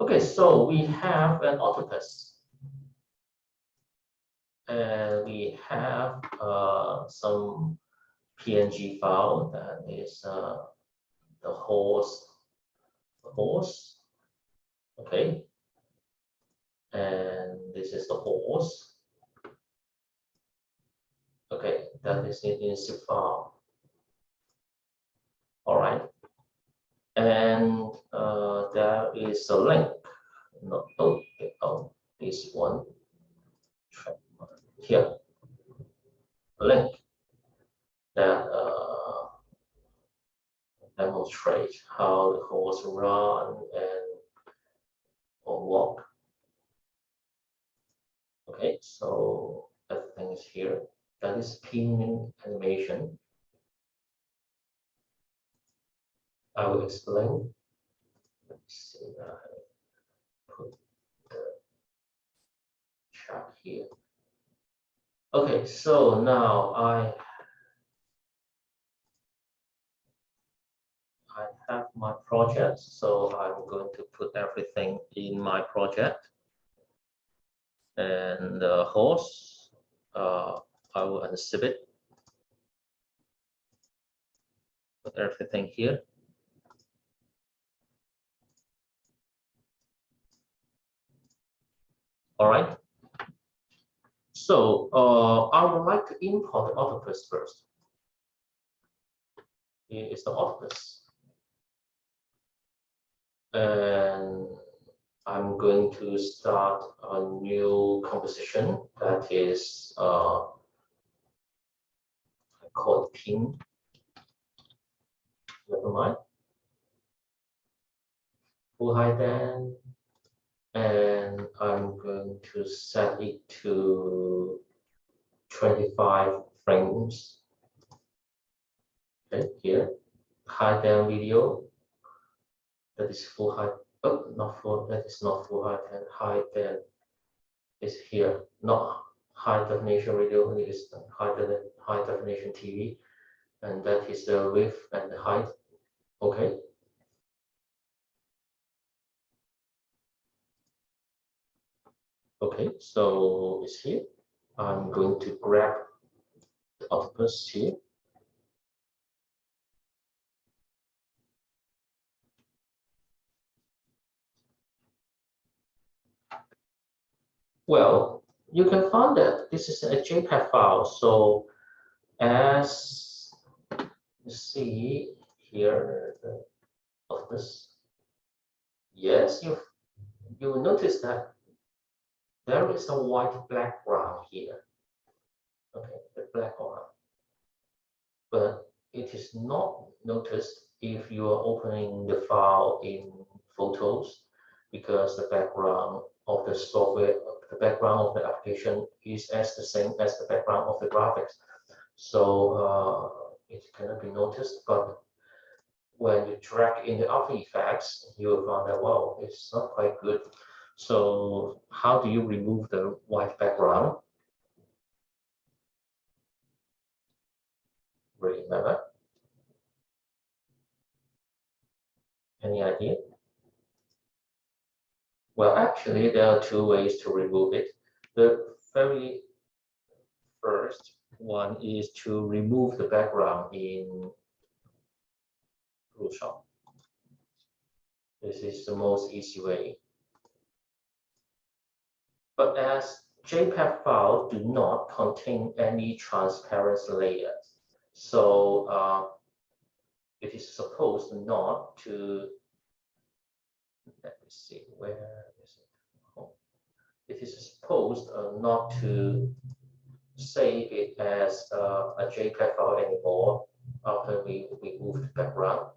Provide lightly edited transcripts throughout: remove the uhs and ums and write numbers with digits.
Okay, so we have an octopus. And we have some PNG file that is the horse, okay, and this is the horse, okay, that is in zip file. All right, and there is a link. No, okay, oh, this one here, a link that demonstrates how the horse run and or walk. Okay, so everything is here. That is pinning animation. I will explain. Let me see. Put the chart here. Okay, so now I have my project. So I'm going to put everything in my project. And the horse, I will unzip it. Put everything here. All right. So I would like to import the octopus first. Here is the octopus. And I'm going to start a new composition that is called pin. Never mind. Full height then, and I'm going to set it to 25 frames. Okay, here, high down video. That is full height. Oh, not full. That is not full height. And high then is here. Not high definition video. It is high definition TV, and that is the width and the height. Okay. Okay, so it's here. I'm going to grab the octopus here. Well, you can find that this is a JPEG file. So as you see here, the octopus. Yes, you will notice that there is a white background here. Okay, the background. But it is not noticed if you are opening the file in Photos, because the background of the software, the background of the application is as the same as the background of the graphics. So it cannot be noticed, but when you drag in the After Effects, you will find that, wow, it's not quite good. So how do you remove the white background? Remember? Any idea? Well, actually, there are two ways to remove it. The very first one is to remove the background in Photoshop. This is the most easy way. But as JPEG files do not contain any transparent layers, so it is supposed not to. Let me see, where is it? Oh, it is supposed not to save it as a JPEG file anymore after we move the background.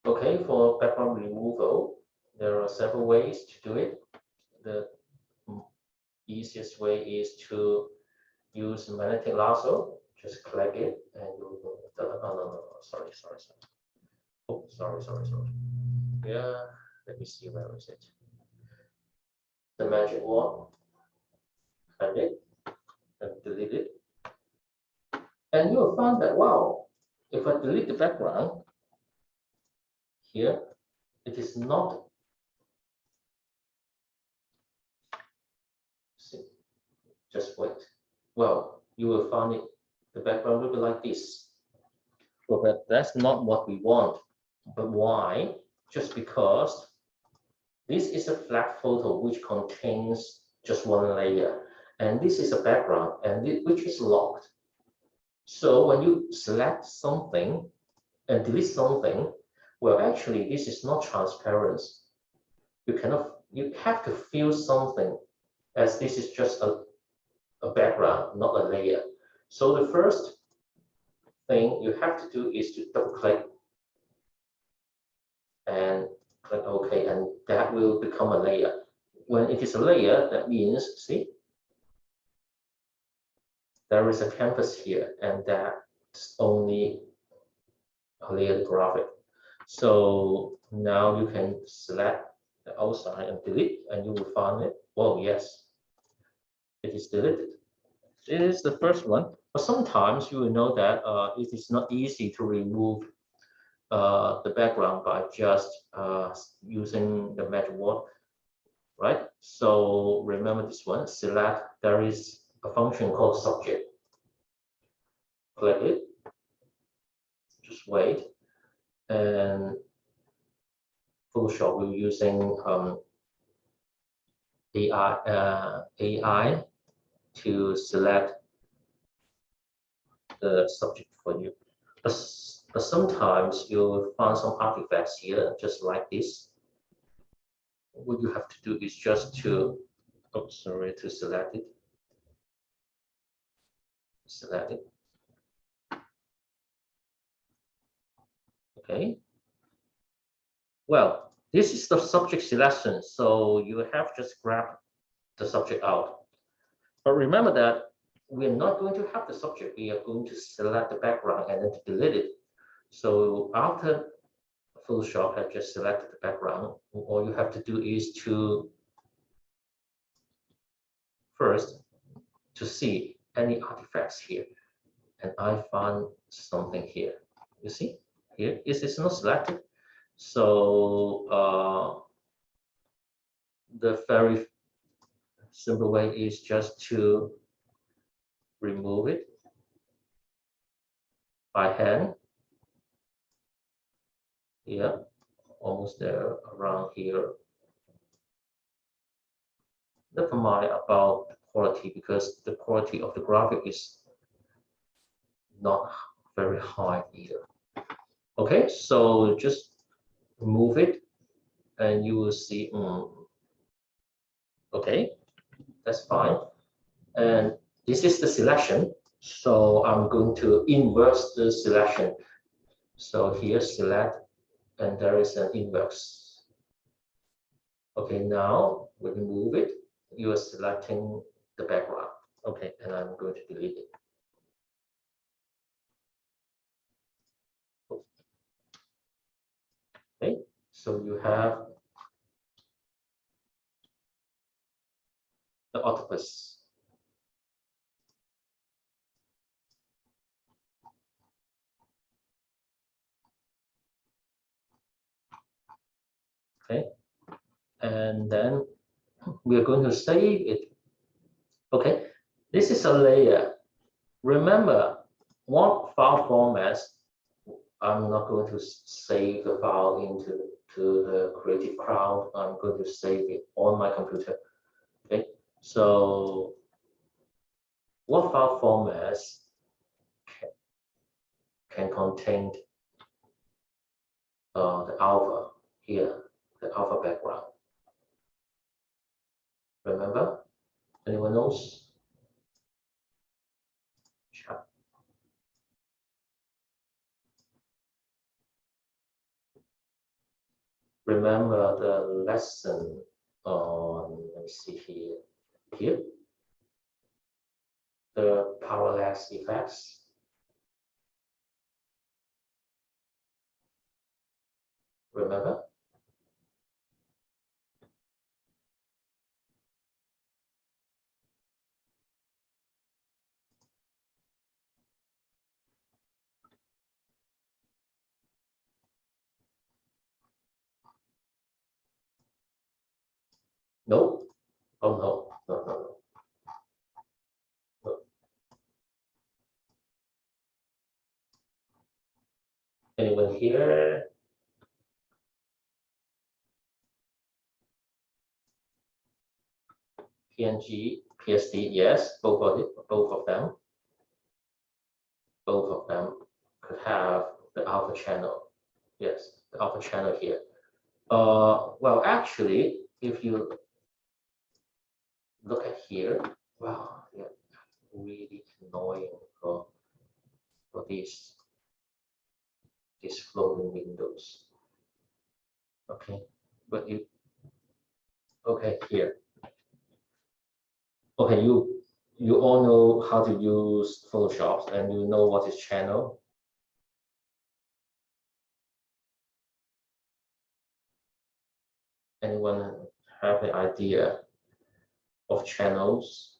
Okay, for background removal, there are several ways to do it. The easiest way is to use magnetic lasso. Just click it and you will. No, sorry. Oh, sorry. Yeah, let me see, where is it? The magic wand. Click it and delete it. And you'll find that, wow, if I delete the background here, it is not. See, just wait. Well, you will find it. The background will be like this. Well, but that's not what we want. But why? Just because this is a flat photo which contains just one layer, and this is a background, and which is locked. So when you select something and delete something, well, actually, this is not transparent. You have to feel something, as this is just a background, not a layer. So the first thing you have to do is to double click and click OK, and that will become a layer. When it is a layer, that means, see, there is a canvas here, and that's only a layered graphic. So now you can select the outside and delete, and you will find it. Oh, yes, it is deleted. It is the first one. But sometimes you will know that it is not easy to remove the background by just using the magic word, right? So remember this one, select, there is a function called subject. Click it, just wait, and Photoshop will using AI to select the subject for you. But sometimes you'll find some artifacts here, just like this. What you have to do is just to, oh, sorry, to select it. Select it. Okay. Well, this is the subject selection, so you have just grab the subject out. But remember that we're not going to have the subject. We are going to select the background and then to delete it. So after Photoshop has just selected the background, all you have to do is to first to see any artifacts here. And I found something here. You see, here is not selected. So the very simple way is just to remove it by hand. Yeah, almost there, around here. Never mind about the quality, because the quality of the graphic is not very high either. Okay, so just remove it and you will see, okay, that's fine. And this is the selection. So I'm going to inverse the selection. So here select, and there is an inverse. Okay, now when you move it, you are selecting the background. Okay, and I'm going to delete it. Okay, so you have the octopus. Okay, and then we are going to save it. Okay, this is a layer. Remember, what file formats, I'm not going to save the file into the Creative Cloud. I'm going to save it on my computer. Okay, so what file formats can contain the alpha here, the alpha background? Remember? Anyone knows? Chat. Remember the lesson on, let me see here, the parallax effects. Remember? No. Oh no, no, no, no. No. Anyone here? PNG, PSD, yes, both of it, both of them could have the alpha channel. Yes, the alpha channel here. Well, actually, if you look at here, wow, yeah, really annoying for these floating windows. Okay, but you okay here. Okay, you all know how to use Photoshop and you know what is channel. Anyone have an idea of channels?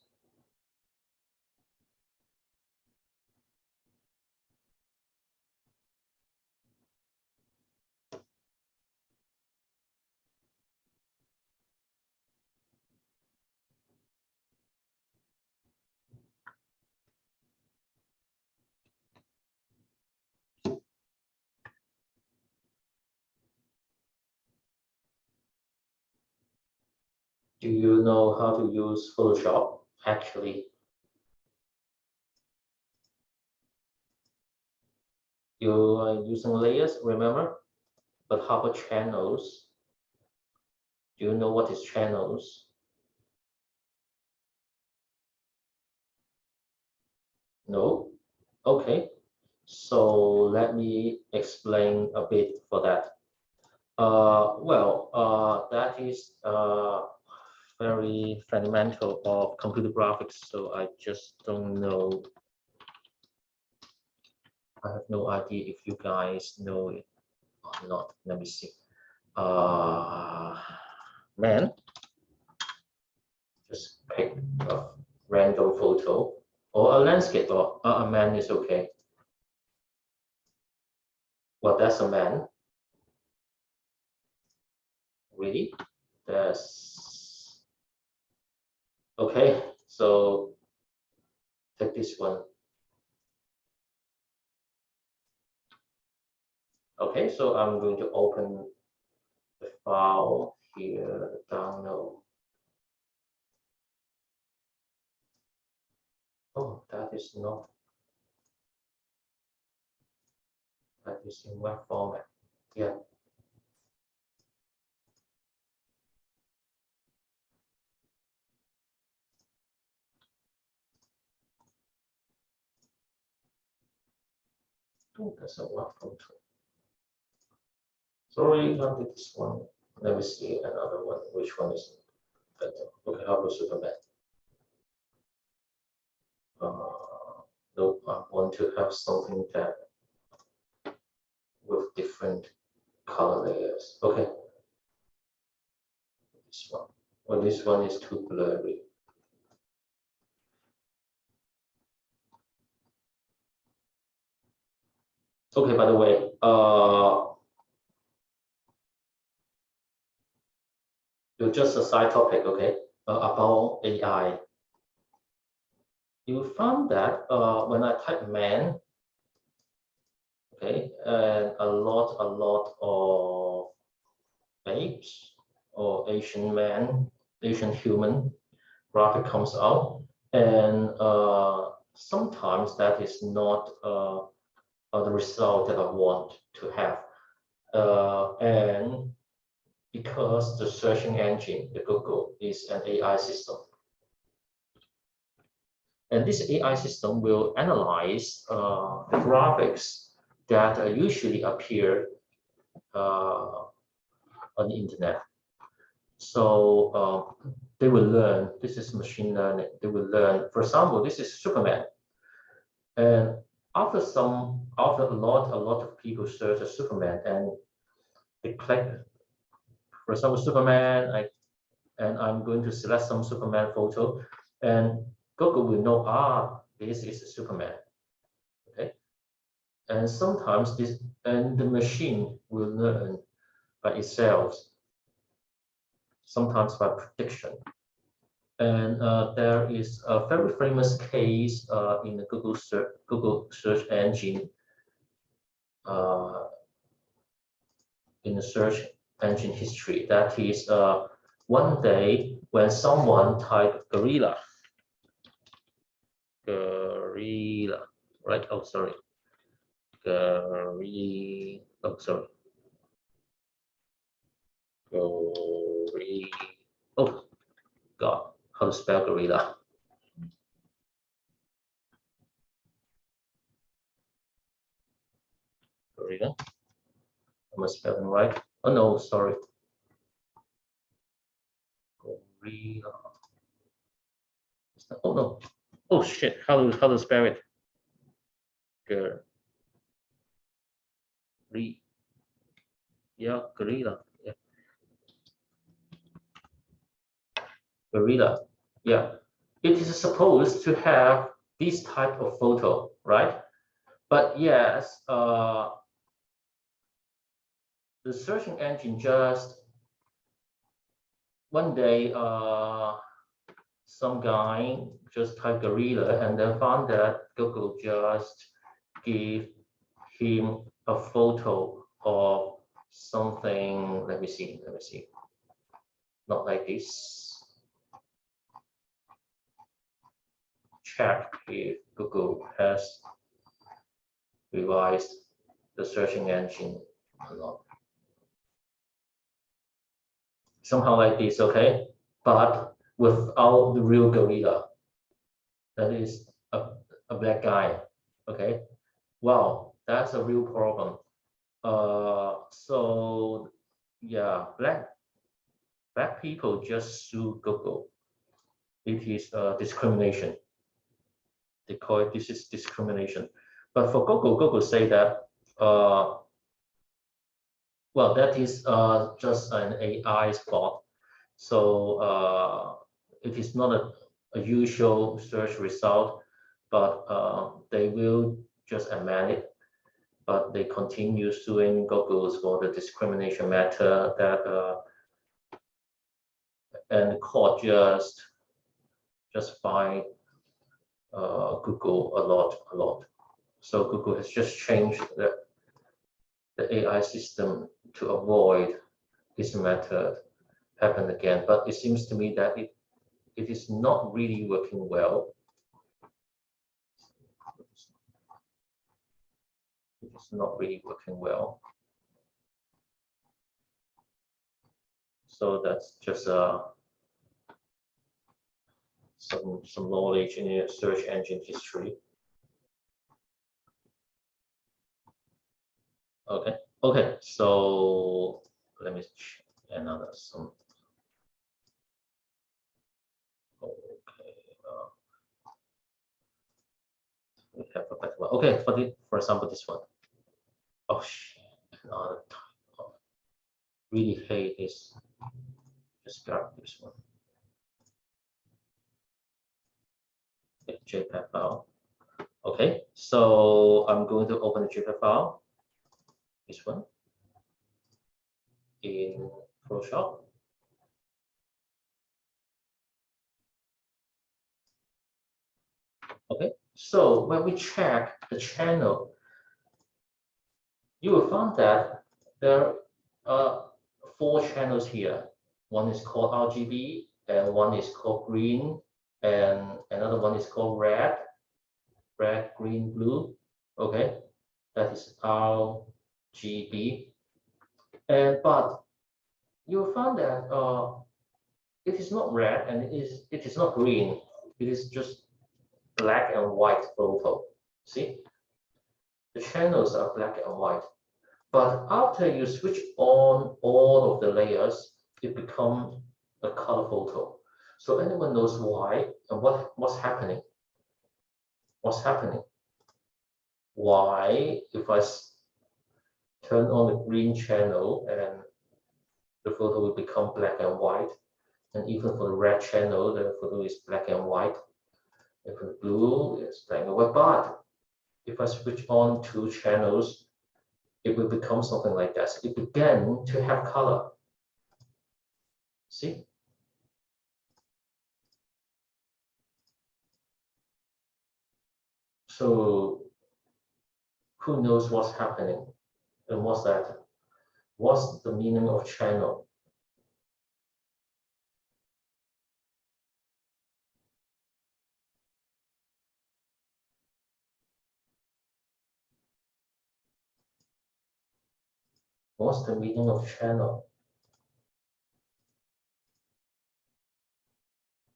Do you know how to use Photoshop actually? You are using layers, remember? But how about channels? Do you know what is channels? No? Okay. So let me explain a bit for that. That is very fundamental of computer graphics, so I just don't know. I have no idea if you guys know it or not. Let me see. Man, just pick a random photo or a landscape, or a man is okay. Well, that's a man. Really? That's okay. So take this one. Okay, so I'm going to open the file here, download. Oh, that is not. That is in web format. Yeah. Oh, that's a web photo. Sorry, not this one. Let me see another one. Which one is better? Okay, how about Superman? Nope, I want to have something that with different color layers. Okay, this one. Well, this one is too blurry. Okay, by the way, just a side topic, okay, about AI. You found that when I type man, okay, and a lot of apes or Asian man, Asian human graphic comes out, and sometimes that is not the result that I want to have, and because the searching engine, the Google, is an AI system. And this AI system will analyze graphics that usually appear on the internet. So they will learn, this is machine learning, they will learn, for example, this is Superman. And after a lot of people search a Superman and they click, for example, Superman, and I'm going to select some Superman photo, and Google will know, this is a Superman, okay? And sometimes the machine will learn by itself. sometimes by prediction. And there is a very famous case in the Google search engine, in the search engine history. That is one day when someone typed gorilla, right? Oh, sorry. Gorilla. Oh, sorry. Gorilla. Oh, God. How to spell gorilla? Gorilla. Am I spelling right? Oh no, sorry. Gorilla. Oh no. Oh shit. How to spell it? Gorilla. Yeah, gorilla. Yeah. Gorilla. Yeah. It is supposed to have this type of photo, right? But yes, the searching engine just one day, some guy just typed gorilla and then found that Google just gave him a photo of something. Let me see. Not like this. Check if Google has revised the searching engine or not. Somehow like this, okay? But without the real gorilla. That is a black guy, okay? Wow, that's a real problem. So yeah, black people just sue Google. It is discrimination. They call it, this is discrimination. But for Google say that well, that is just an AI spot. So it is not a usual search result, but they will just amend it. But they continue suing Google for the discrimination matter that and the court just fined Google a lot. So Google has just changed the AI system to avoid this matter happen again. But it seems to me that it is not really working well. It is not really working well. So that's just some knowledge in the search engine history. Okay, so let me check another some. Okay, we have a better one. Okay, for example, this one. Oh shit, another type of really hate this. Just grab this one. Okay, JPEG file. Okay, so I'm going to open the JPEG file. This one in Photoshop. Okay, so when we check the channel, you will find that there are 4 channels here. One is called RGB, and one is called green, and another one is called red, green, blue. Okay, that is RGB. And but you'll find that it is not red and it is not green. It is just black and white photo. See, the channels are black and white. But after you switch on all of the layers, it becomes a color photo. So anyone knows why and what's happening? What's happening? Why, if I turn on the green channel and the photo will become black and white, and even for the red channel, the photo is black and white. And for the blue, it's black and white. But if I switch on 2 channels, it will become something like that. It began to have color. See? So who knows what's happening and what's that? What's the meaning of channel? What's the meaning of channel?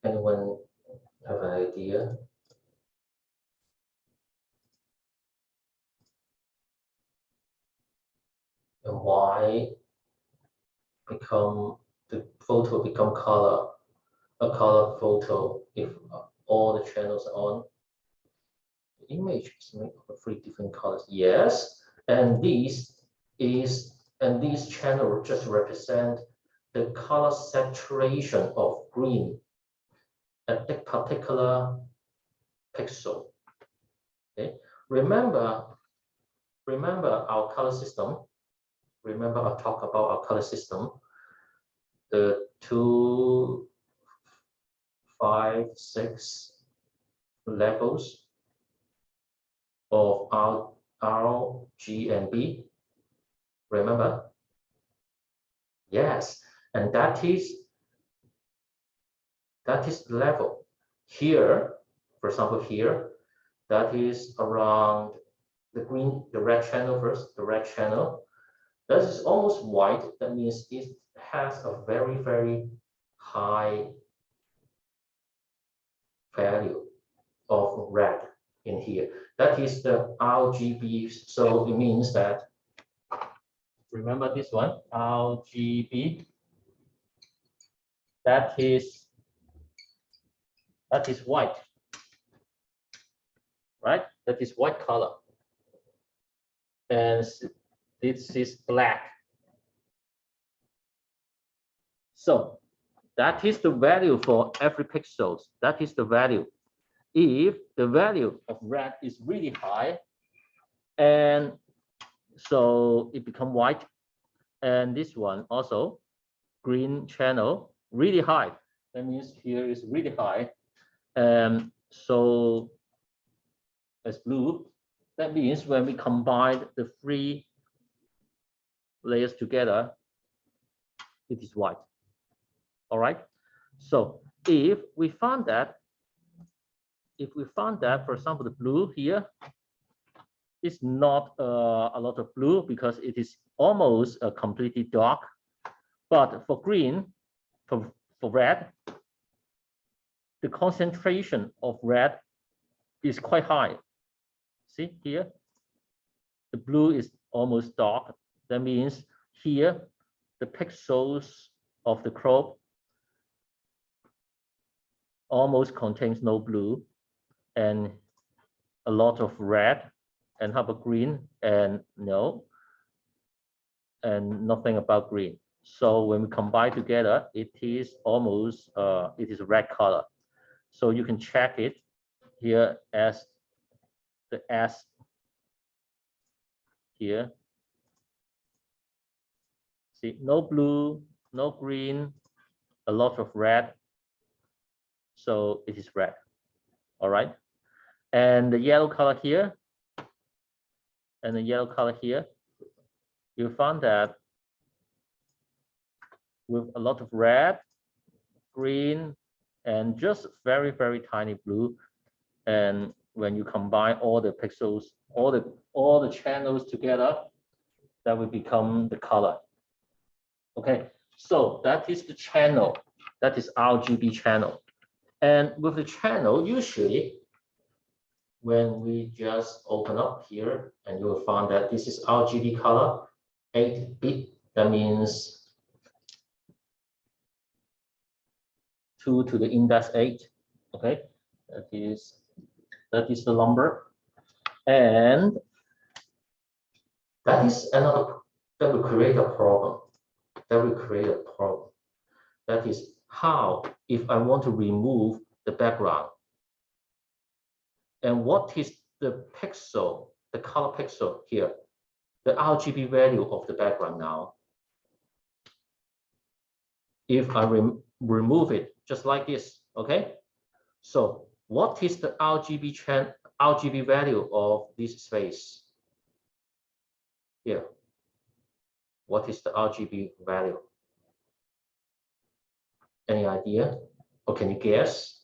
Anyone have an idea? And why become the photo become color, a color photo if all the channels are on? The image is made of 3 different colors. Yes, and these channels just represent the color saturation of green at that particular pixel. Okay, remember our color system. Remember I talked about our color system. The 2, 5, 6 levels of R, G, and B. Remember? Yes, and that is the level. Here, for example, here, that is around the red channel first, the red channel. That is almost white. That means it has a very, very high value of red in here. That is the RGB. So it means that, remember this one, RGB, that is white, right? That is white color. And this is black. So that is the value for every pixel. That is the value. If the value of red is really high, and so it become white, and this one also green channel really high. That means here is really high, and so as blue. That means when we combine the 3 layers together, it is white. All right. So if we found that, for example, the blue here is not a lot of blue because it is almost completely dark. But for green, for red, the concentration of red is quite high. See here, the blue is almost dark. That means here, the pixels of the crop almost contains no blue and a lot of red, and how about green? And no, and nothing about green. So when we combine together, it is almost it is a red color. So you can check it here as the S here. See, no blue, no green, a lot of red. So it is red. All right. And the yellow color here and the yellow color here, you found that with a lot of red, green, and just very, very tiny blue. And when you combine all the pixels, all the channels together, that will become the color. Okay, so that is the channel. That is RGB channel. And with the channel, usually when we just open up here, and you will find that this is RGB color, 8-bit. That means 2 to the index 8. Okay, that is the number, and that is another that will create a problem. That is how, if I want to remove the background, and what is the pixel, the color pixel here, the RGB value of the background now. if I remove it just like this, okay? So what is the RGB value of this space? Here. What is the RGB value? Any idea? Or can you guess?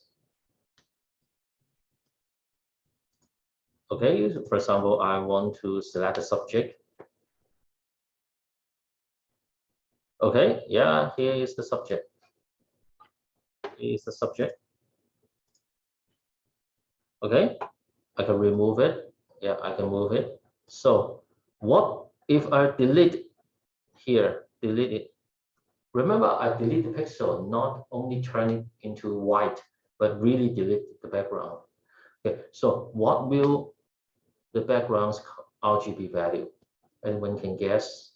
Okay, so for example, I want to select a subject. Okay, yeah, here is the subject. Here is the subject. Okay, I can remove it. Yeah, I can move it. So what if I delete here, delete it? Remember, I delete the pixel, not only turn it into white, but really delete the background. Okay, so what will the background's RGB value? Anyone can guess?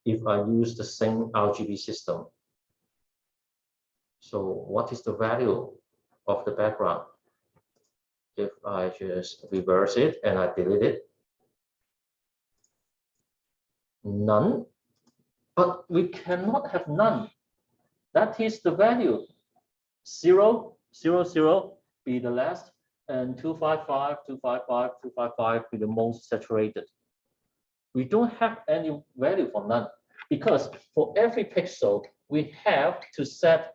If I use the same RGB system. So what is the value of the background? If I just reverse it and I delete it, none. But we cannot have none. That is the value. 0, 0, 0 be the last, and 255, 255, 255 be the most saturated. We don't have any value for none because for every pixel we have to set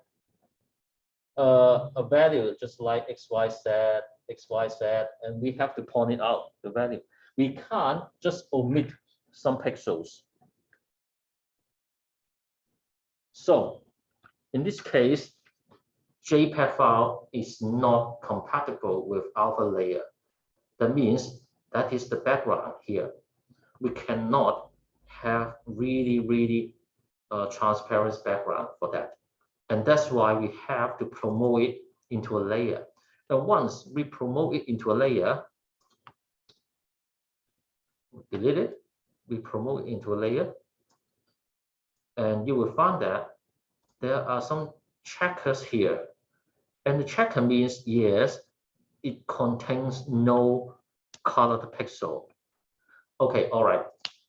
a value just like XYZ, XYZ, and we have to point it out, the value. We can't just omit some pixels. So in this case, JPEG file is not compatible with alpha layer. That means that is the background here. We cannot have really transparent background for that. And that's why we have to promote it into a layer. And once we promote it into a layer, delete it, we promote it into a layer, and you will find that there are some checkers here. And the checker means, yes, it contains no colored pixel. Okay, all right,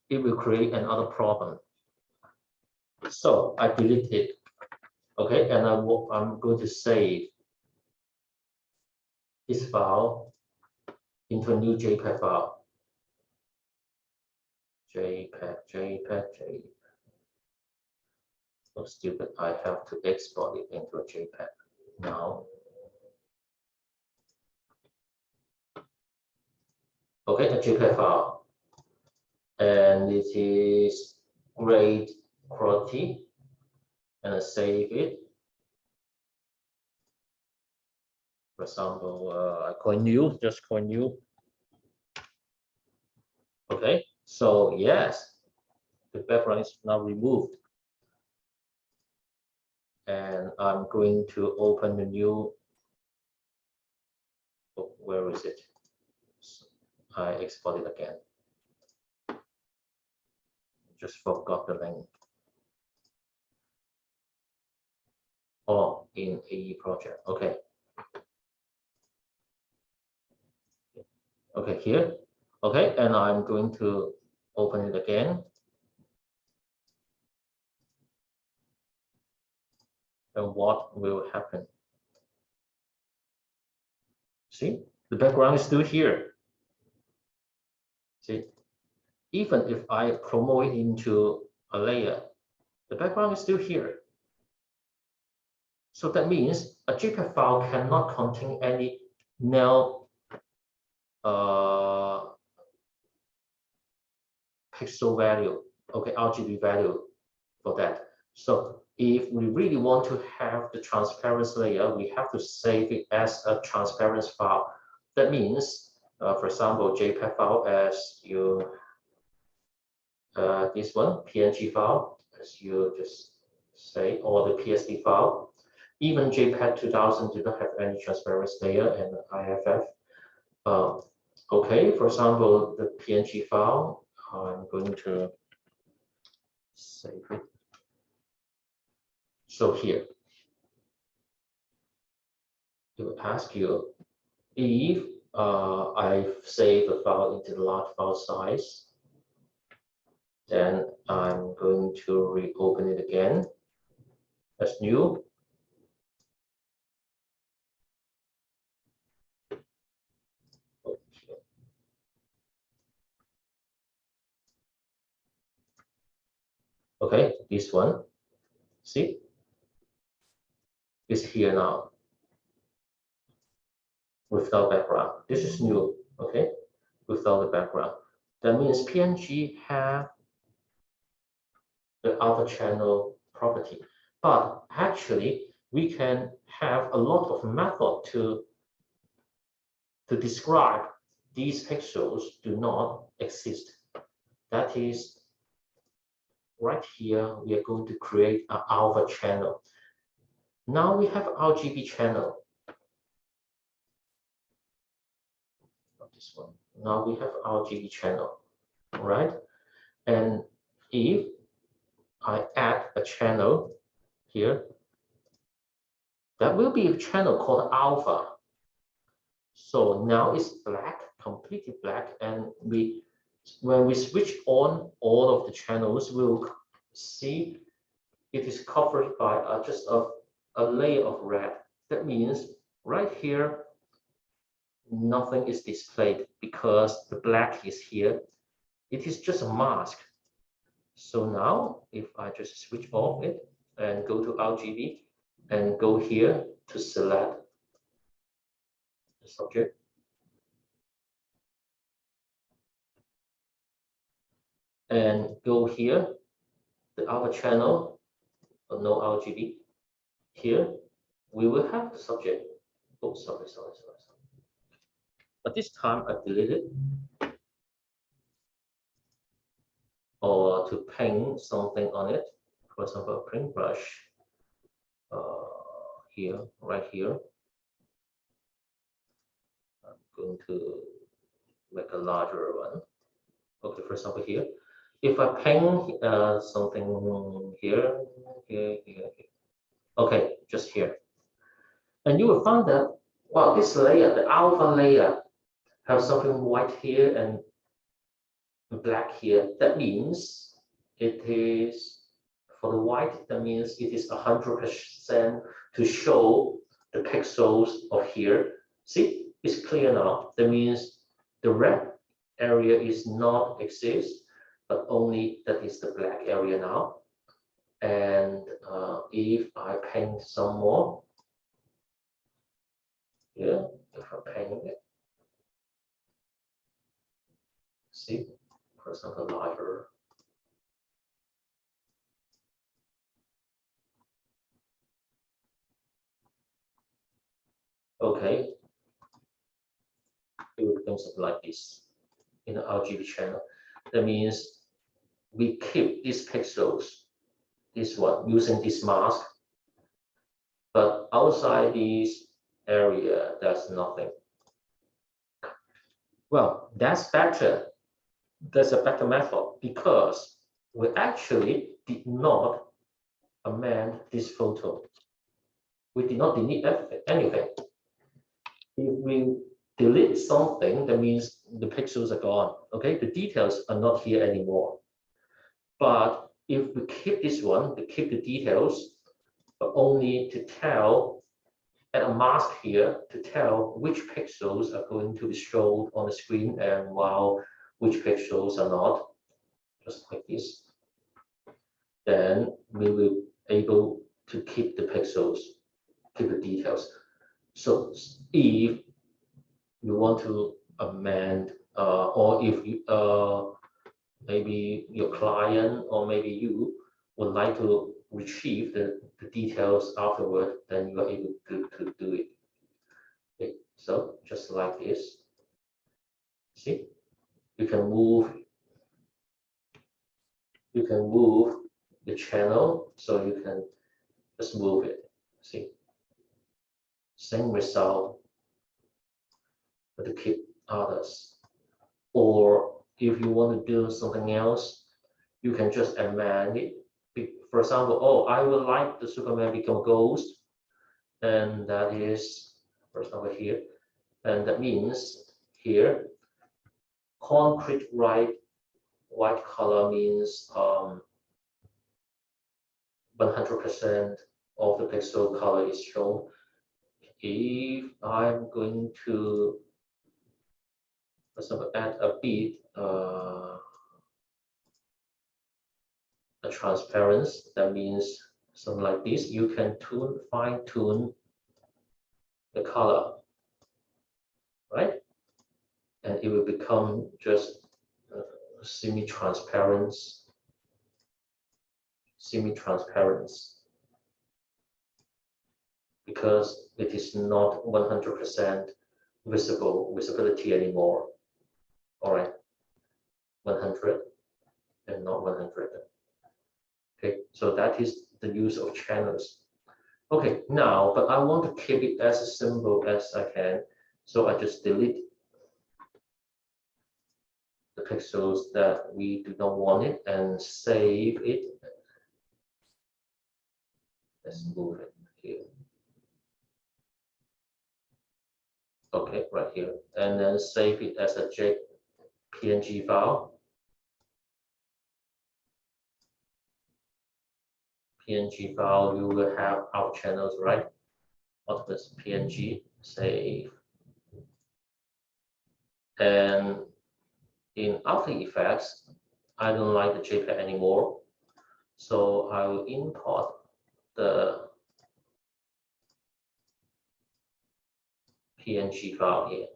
it will create another problem. So I delete it, okay, and I'm going to save this file into a new JPEG file. JPEG. So stupid, I have to export it into a JPEG now. Okay, a JPEG file, and it is great quality, and I save it. For example, I call new, just call new. Okay, so yes, the background is now removed. And I'm going to open the new, oh, where is it? So I export it again. Just forgot the link. Oh, in AE project, okay. Okay, here, okay, and I'm going to open it again. And what will happen? See, the background is still here. See, even if I promote it into a layer, the background is still here. So that means a JPEG file cannot contain any null pixel value, okay, RGB value for that. So if we really want to have the transparency layer, we have to save it as a transparency file. That means, for example, JPEG file as you, this one, PNG file, as you just say, or the PSD file. Even JPEG 2000 do not have any transparency layer and IFF. Okay, for example, the PNG file, I'm going to save it. So here, it will ask you if I save a file into the large file size, then I'm going to reopen it again as new. Okay, this one, see, is here now without background. This is new, okay, without the background. That means PNG have the outer channel property, but actually we can have a lot of method to describe these pixels do not exist. That is, right here, we are going to create an alpha channel. Now we have RGB channel. This one. Now we have RGB channel, right? And if I add a channel here, that will be a channel called alpha. So now it's black, completely black, and when we switch on all of the channels, we'll see it is covered by just a layer of red. That means right here, nothing is displayed because the black is here. It is just a mask. So now if I just switch off it and go to RGB and go here to select the subject, and go here, the other channel, no RGB, here we will have the subject. Oh, sorry. But this time I delete it. Or to paint something on it, for example, a paintbrush here, right here. I'm going to make a larger one. Okay, for example, here. If I paint something here. Okay, just here. And you will find that, well, this layer, the alpha layer, have something white here and black here. That means it is, for the white, that means it is 100% to show the pixels of here. See, it's clear now. That means the red area is not exist, but only that is the black area now. And if I paint some more, yeah, if I paint it, see, for example, lighter. Okay, it will become something like this in the RGB channel. That means we keep these pixels, this one, using this mask, but outside this area, there's nothing. Well, that's better. That's a better method because we actually did not amend this photo. We did not delete anything. If we delete something, that means the pixels are gone. Okay, the details are not here anymore. But if we keep this one, we keep the details, but only to tell, and a mask here to tell which pixels are going to be shown on the screen and while which pixels are not, just like this. Then we will be able to keep the pixels, keep the details. So if you want to amend, or if you, maybe your client or maybe you would like to retrieve the details afterward, then you are able to do it. Okay, so just like this. See, you can move the channel, so you can just move it. See, same result, but to keep others. Or if you want to do something else, you can just amend it. For example, oh, I would like the Superman become ghost, and that is, for example, here, and that means here, concrete white color means 100% of the pixel color is shown. If I'm going to, for example, add a bit a transparency, that means something like this, you can fine tune the color, right? And it will become just semi-transparent, because it is not 100% visibility anymore. All right, 100 and not 100. Okay, so that is the use of channels. Okay, now, but I want to keep it as simple as I can, so I just delete the pixels that we do not want it and save it. Let's move it here. Okay, right here, and then save it as a PNG file. PNG file, you will have our channels, right? Of this PNG, save. And in After Effects, I don't like the JPEG anymore, so I will import the PNG file here.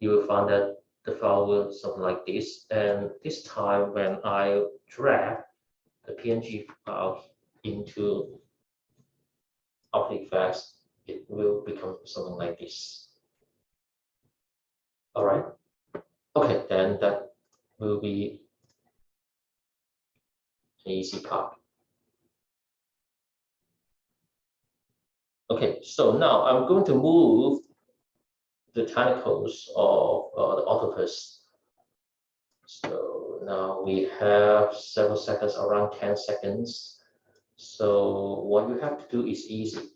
You will find that the file will something like this, and this time when I drag the PNG file into After Effects, it will become something like this. All right. Okay, then that will be an easy part. Okay, so now I'm going to move the tentacles of the octopus. So now we have several seconds, around 10 seconds. So what you have to do is easy.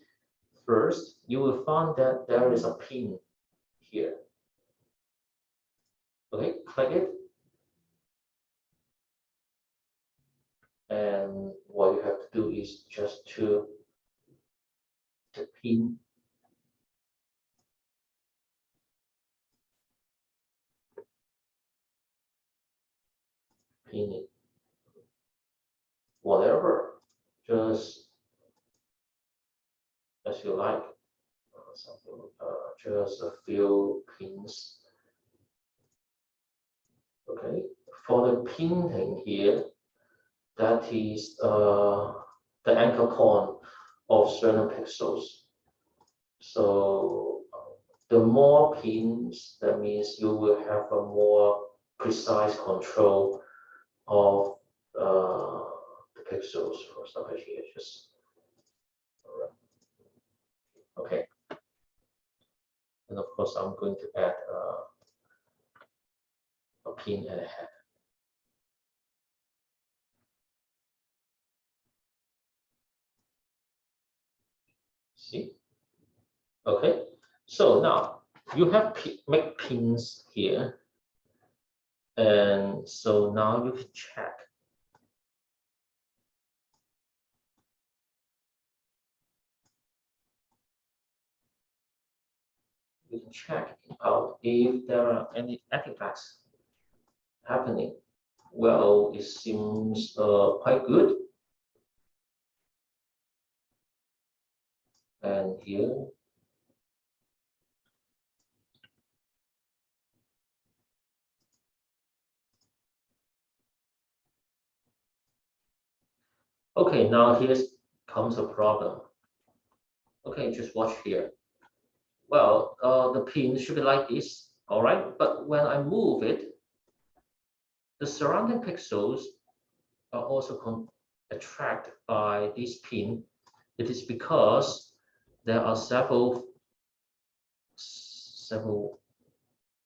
First, you will find that there is a pin here. Okay, click it. And what you have to do is just to pin it, whatever, just as you like. Something, just a few pins. Okay, for the pinning here, that is the anchor point of certain pixels. So the more pins, that means you will have a more precise control of the pixels. For example, here, just okay. And of course, I'm going to add a pin and a half. See? Okay. So now you have make pins here, and so now you can check. You can check out if there are any artifacts happening. Well, it seems quite good. And here, okay, now here comes a problem. Okay, just watch here. Well, the pin should be like this, all right? But when I move it, the surrounding pixels are also attracted by this pin. It is because there are several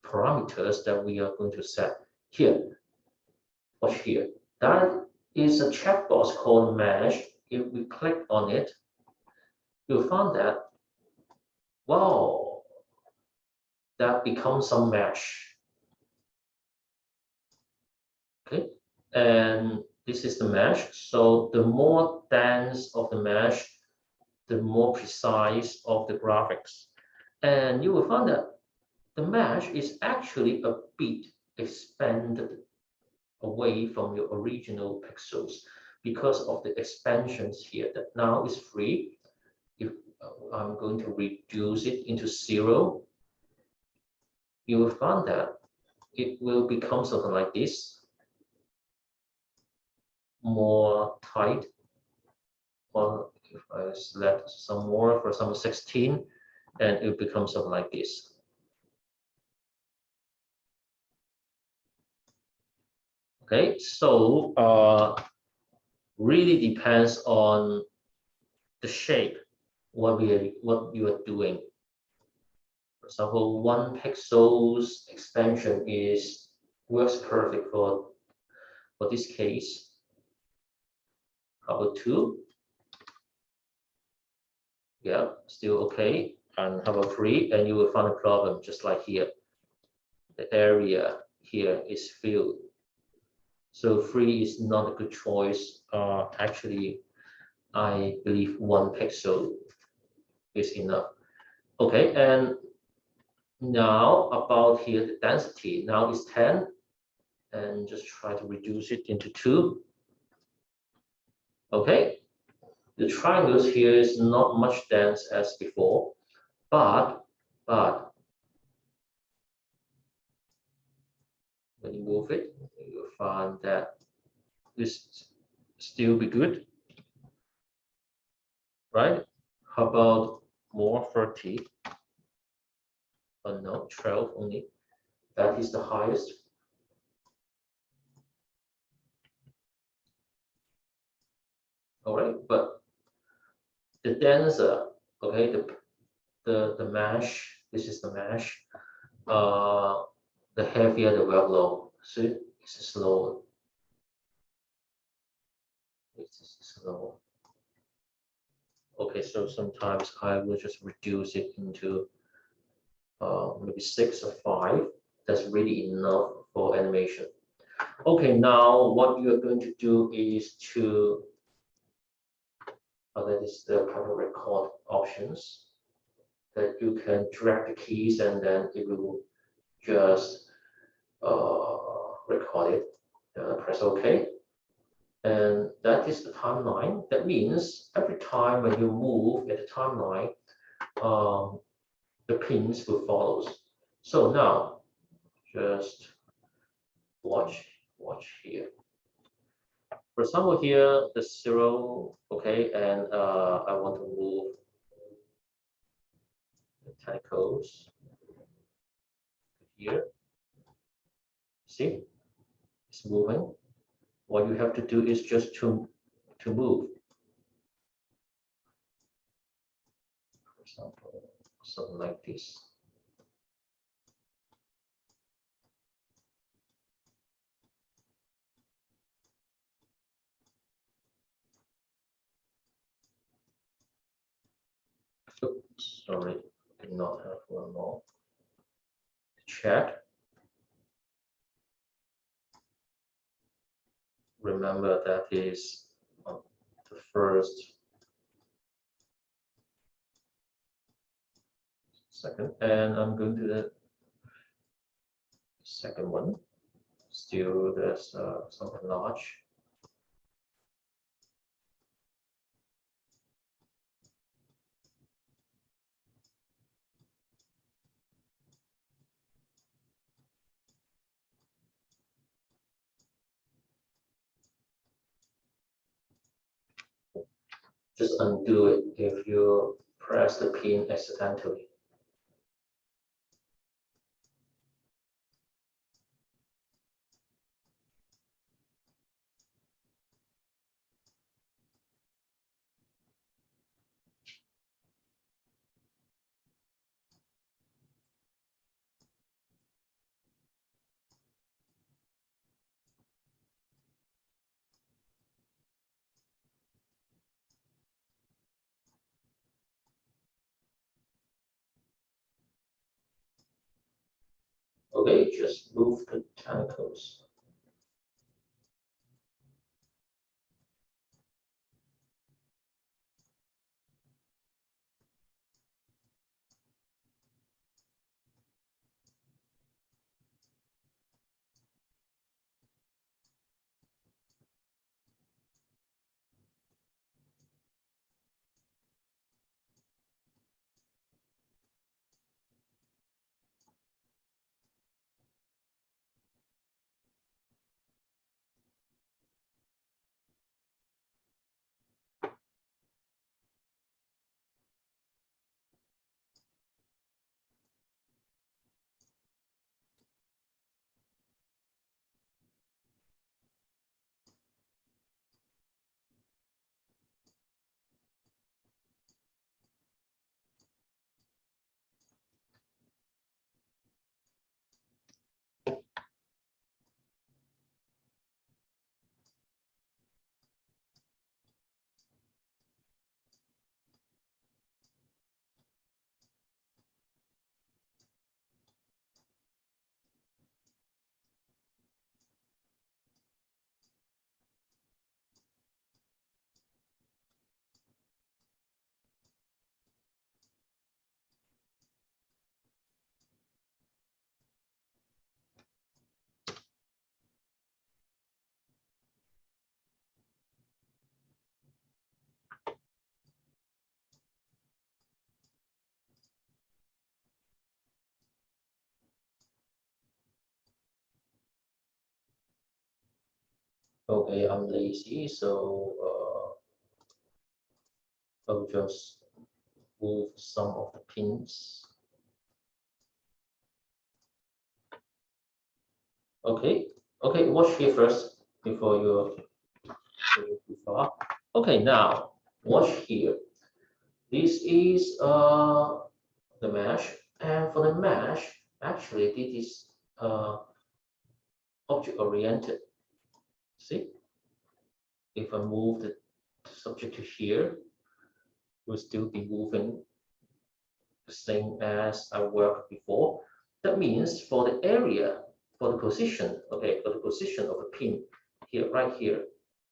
parameters that we are going to set here. Watch here. That is a checkbox called mesh. If we click on it, you'll find that, wow, that becomes some mesh. Okay, and this is the mesh. So the more dense of the mesh, the more precise of the graphics. And you will find that the mesh is actually a bit expanded away from your original pixels because of the expansions here that now is free. If I'm going to reduce it into 0, you will find that it will become something like this, more tight. Or if I select some more, for example 16, and it becomes something like this. Okay, so really depends on the shape, what you are doing. For example, 1 pixels expansion works perfect for this case. How about 2? Yeah, still okay. And how about 3? And you will find a problem just like here. The area here is filled. So 3 is not a good choice. Actually, I believe 1 pixel is enough. Okay, and now about here the density. Now is 10, and just try to reduce it into 2. Okay, the triangles here is not much dense as before, but when you move it, you'll find that this still be good, right? How about more 30? Oh no, 12 only. That is the highest. All right, but the denser, okay, the mesh. This is the mesh. The heavier the workload. See, it's slow. It's slow. Okay, so sometimes I will just reduce it into maybe 6 or 5. That's really enough for animation. Okay, now what you are going to do is to that is the kind of record options that you can drag the keys and then it will just record it. Press OK. And that is the timeline. That means every time when you move at the timeline, the pins will follow. So now, just watch here. For example, here the 0, okay, and I want to move the tentacles here. See, it's moving. What you have to do is just to move. For example, something like this. Oops, sorry, did not have one more. Chat. Remember that is the first, second, and I'm going to the second one. Still, there's something large. Just undo it if you press the pin accidentally. Okay, just move the tentacles. Okay, I'm lazy, so I'll just move some of the pins. Okay, okay, watch here first before you go too far. Okay, now watch here. This is the mesh, and for the mesh, actually this is object oriented. See, if I move the subject to here, will still be moving the same as I worked before. That means for the area, for the position, okay, for the position of the pin here, right here,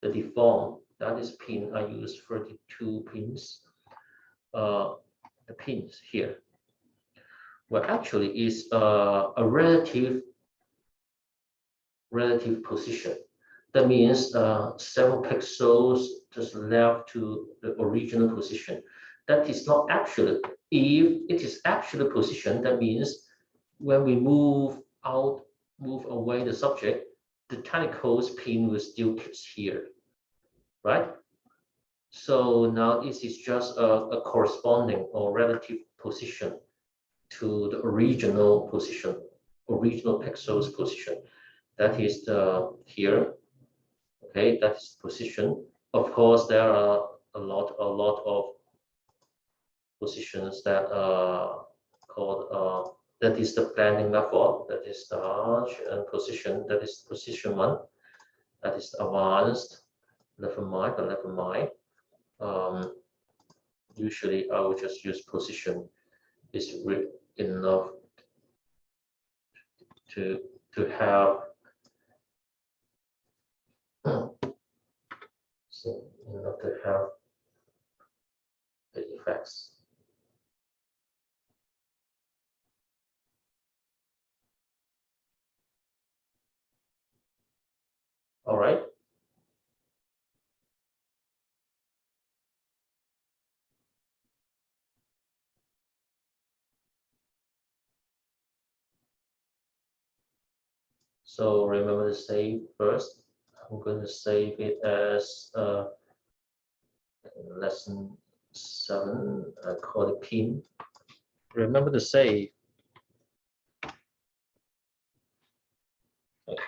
the deform, that is pin, I use 32 pins. The pins here, well, actually is a relative position. That means 7 pixels just left to the original position. That is not absolute. If it is absolute position, that means when we move away the subject, the tentacles pin will still keep here, right? So now this is just a corresponding or relative position to the original position, original pixels position. That is the here. Okay, that's position. Of course, there are a lot of positions that are called that is the planning method. That is the arch and position. That is position one. That is advanced. Never mind, but never mind. Usually, I will just use position. Is enough to have so enough to have the effects. All right. So remember to save first. I'm going to save it as lesson 7. I call it pin. Remember to save. I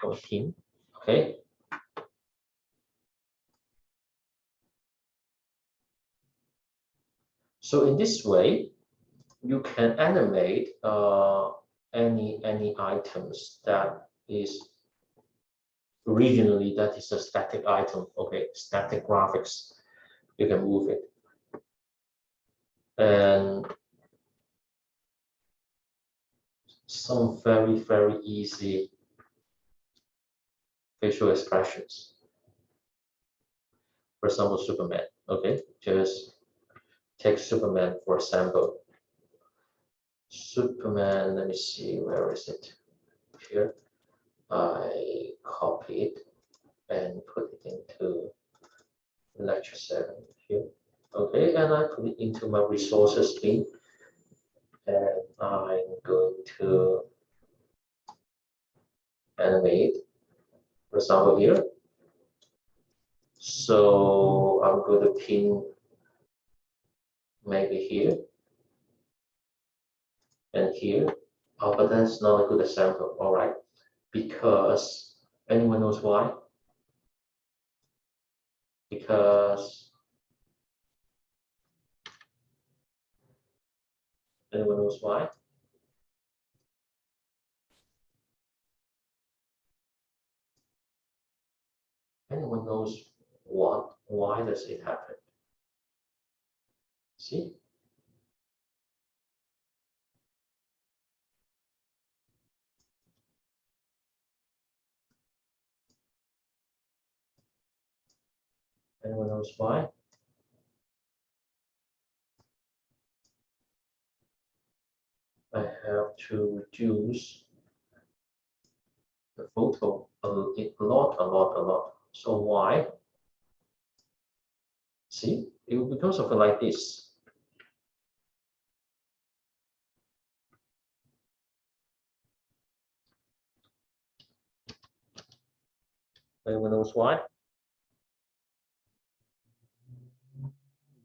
call it pin. Okay. So in this way, you can animate any items that is originally that is a static item. Okay, static graphics. You can move it. And some very easy facial expressions. For example, Superman. Okay, just take Superman for example. Superman, let me see, where is it? Here. I copy it and put it into lecture 7 here. Okay, and I put it into my resources bin. And I'm going to animate, for example, here. So I'm going to pin maybe here and here. Oh, but that's not a good example, all right? Because anyone knows why? Because anyone knows why? Anyone knows what? Why does it happen? See? Anyone knows why? I have to reduce the photo a lot. So why? See, it will become something like this. Anyone knows why?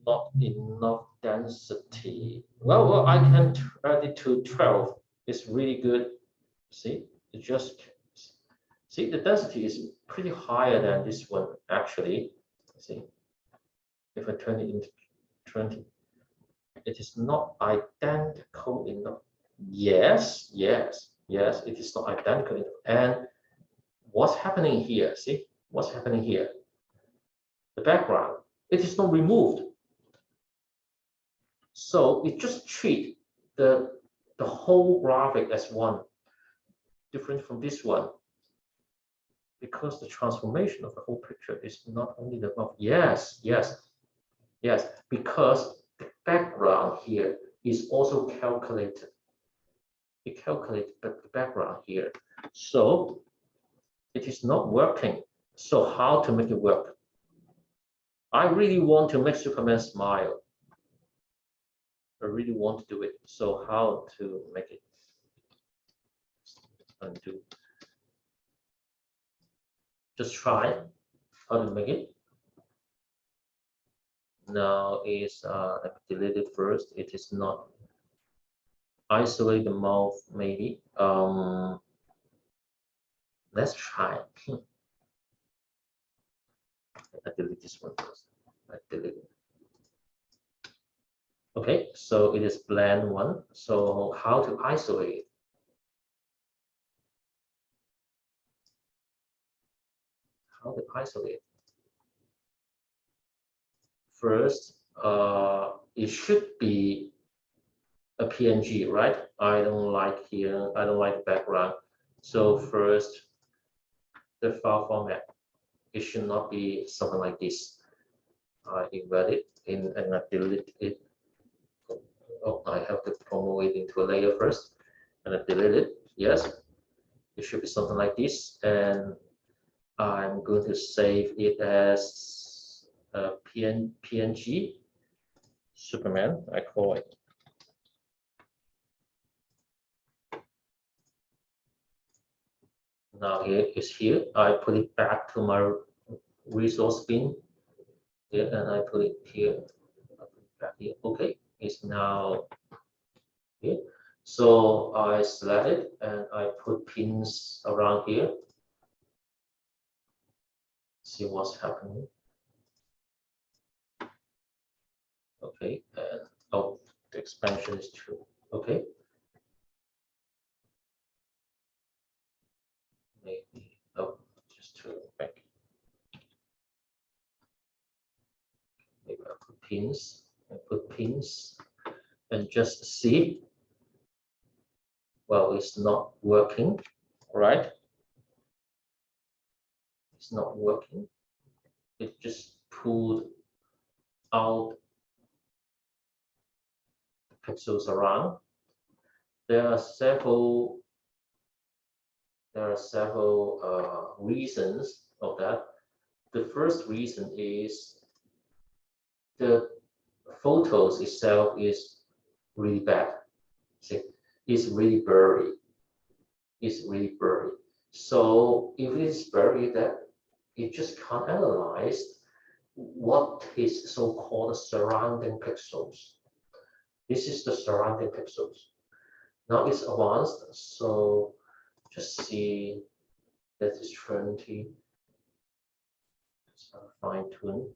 not enough density. Well, I can turn it to 12. It's really good. See, it just see the density is pretty higher than this one actually. See, if I turn it into 20, it is not identical enough. Yes, it is not identical enough. And what's happening here? See, what's happening here? The background, it is not removed. So it just treat the whole graphic as one, different from this one, because the transformation of the whole picture is not only the above. Yes, because the background here is also calculated. It calculates the background here. So it is not working. So how to make it work? I really want to make Superman smile. I really want to do it. So how to make it? Undo. Just try how to make it. Now is let me delete it first. It is not isolate the mouth maybe. Let's try. I delete this one first. I delete it. Okay, so it is blend one. So how to isolate it? How to isolate it? First, it should be a PNG, right? I don't like here. I don't like the background. So first, the file format. It should not be something like this. I invert it in and I delete it. Oh, I have to promote it into a layer first, and I delete it. Yes, it should be something like this, and I'm going to save it as a PNG Superman. I call it. Now here is here. I put it back to my resource bin. Yeah, and I put it here. I put it back here. Okay, it's now here. So I select it and I put pins around here. See what's happening. Okay, and oh, the expansion is true. Okay, maybe oh, just to back. Maybe I put pins. I put pins and just see. Well, it's not working, right? It's not working. It just pulled out the pixels around. There are several reasons of that. The first reason is the photos itself is really bad. See, it's really blurry. It's really blurry. So if it is blurry, that it just can't analyze what is so-called surrounding pixels. This is the surrounding pixels. Now it's advanced, so just see that is 20. Just fine tune.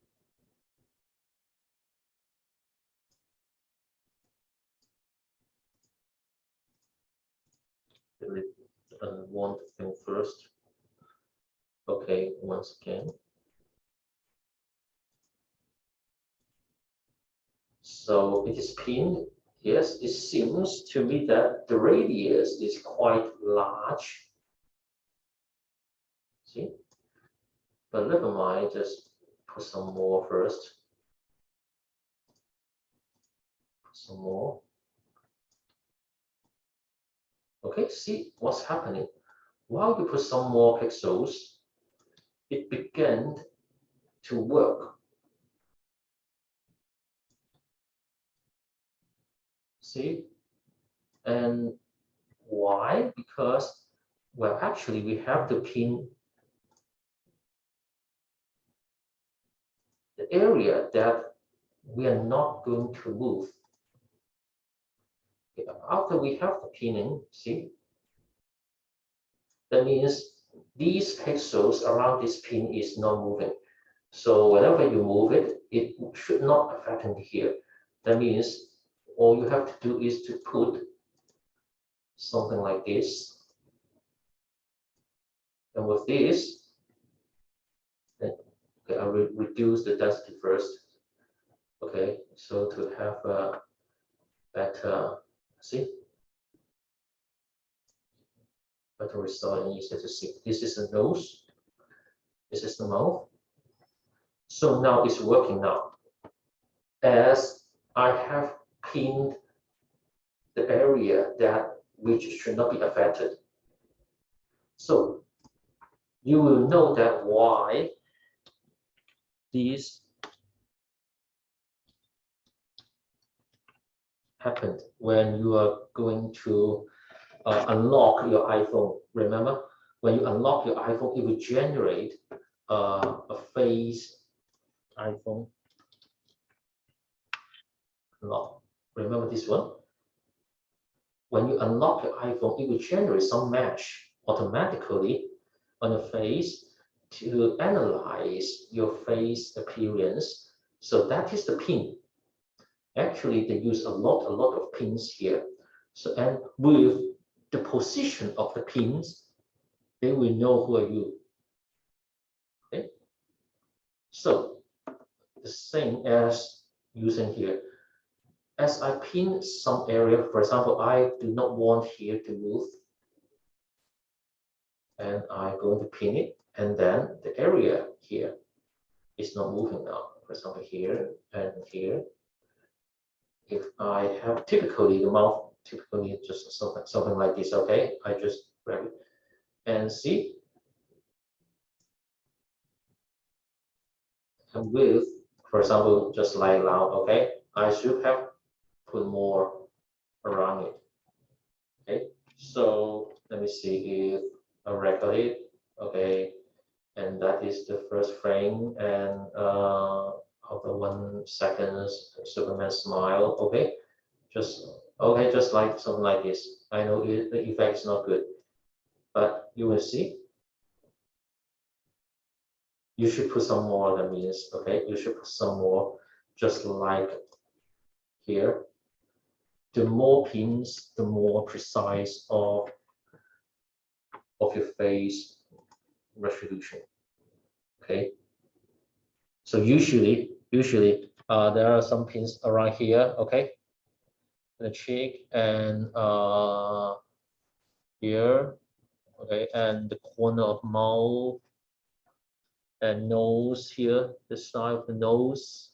Delete one thing first. Okay, once again. So it is pinned. Yes, it seems to me that the radius is quite large. See? But never mind, just put some more first. Put some more. Okay, see what's happening. While you put some more pixels, it began to work. See? And why? Because, well, actually, we have to pin the area that we are not going to move. Okay, after we have the pinning, see, that means these pixels around this pin is not moving. So whenever you move it, it should not affect it here. That means all you have to do is to put something like this. And with this, then okay, I will reduce the density first. Okay, so to have a better, see, better result and easier to see. This is the nose, this is the mouth. So now it's working now. As I have pinned the area that which should not be affected. So you will know that why this happened when you are going to unlock your iPhone. Remember, when you unlock your iPhone, it will generate a face iPhone unlock. Remember this one? When you unlock your iPhone, it will generate some mesh automatically on your face to analyze your face appearance. So that is the pin. Actually, they use a lot of pins here. So, and with the position of the pins, they will know who are you. Okay. So the same as using here. As I pin some area, for example, I do not want here to move. And I'm going to pin it, and then the area here is not moving now. For example, here and here. If I have typically the mouth, typically just something like this, okay? I just grab it and see. And with, for example, just like now, okay? I should have put more around it. Okay, so let me see if I record it. Okay, and that is the first frame, and after 1 second, Superman smile. Okay, just okay, just like something like this. I know the effect is not good, but you will see. You should put some more. That means okay, you should put some more, just like here. The more pins, the more precise of your face resolution. Okay, so usually there are some pins around here, okay, the cheek and here, okay, and the corner of mouth and nose here, the side of the nose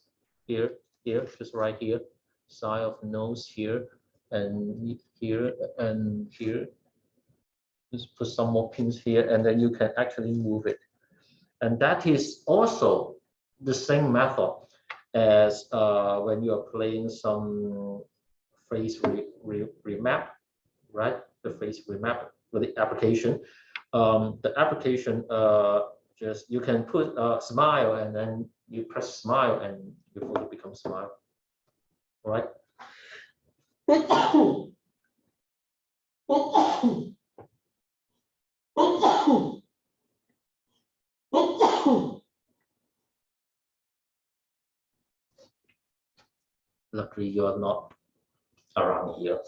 here, just right here, side of the nose here, and here and here. Just put some more pins here, and then you can actually move it. And that is also the same method as when you are playing some face remap, right? The face remap with the application. The application just you can put a smile and then you press smile and your photo becomes smile, right? Luckily, you're not around here.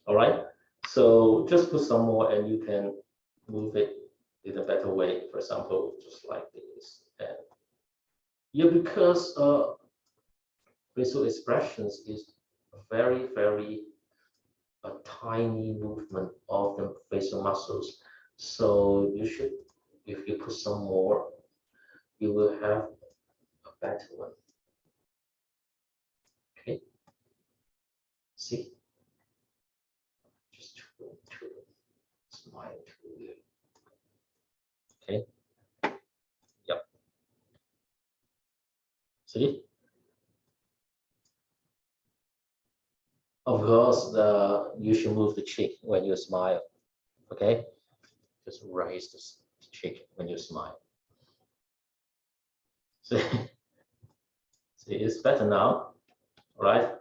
All right. So just put some more, and you can move it in a better way. For example, just like this. And yeah, because facial expressions is very a tiny movement of the facial muscles. So you should, if you put some more, you will have a better one. Okay. See, just to smile to you. Okay. Yep. See. Of course, you should move the cheek when you smile. Okay, just raise the cheek when you smile. See, See, it's better now, right?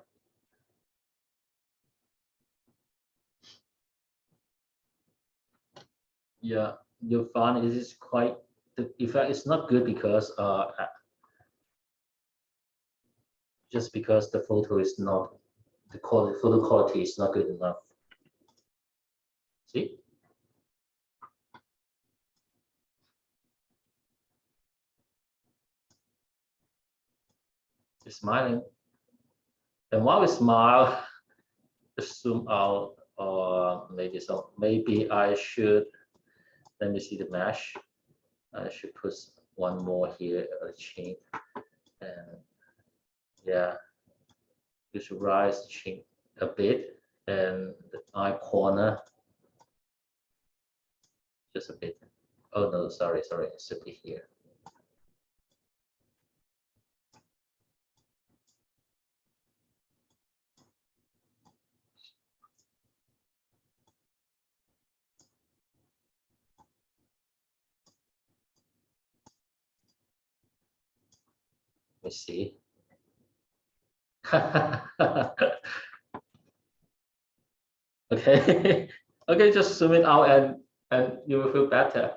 Yeah, you'll find it is quite, the effect is not good because just because the photo is not, the quality, photo quality is not good enough. See? It's smiling. And while we smile, just zoom out, or maybe so. Maybe I should, let me see the mesh. I should put one more here, a chin, and yeah, just rise the chin a bit, and the eye corner just a bit. Oh no, sorry, it's a bit here. Let me see. Okay, okay, just zoom it out and you will feel better.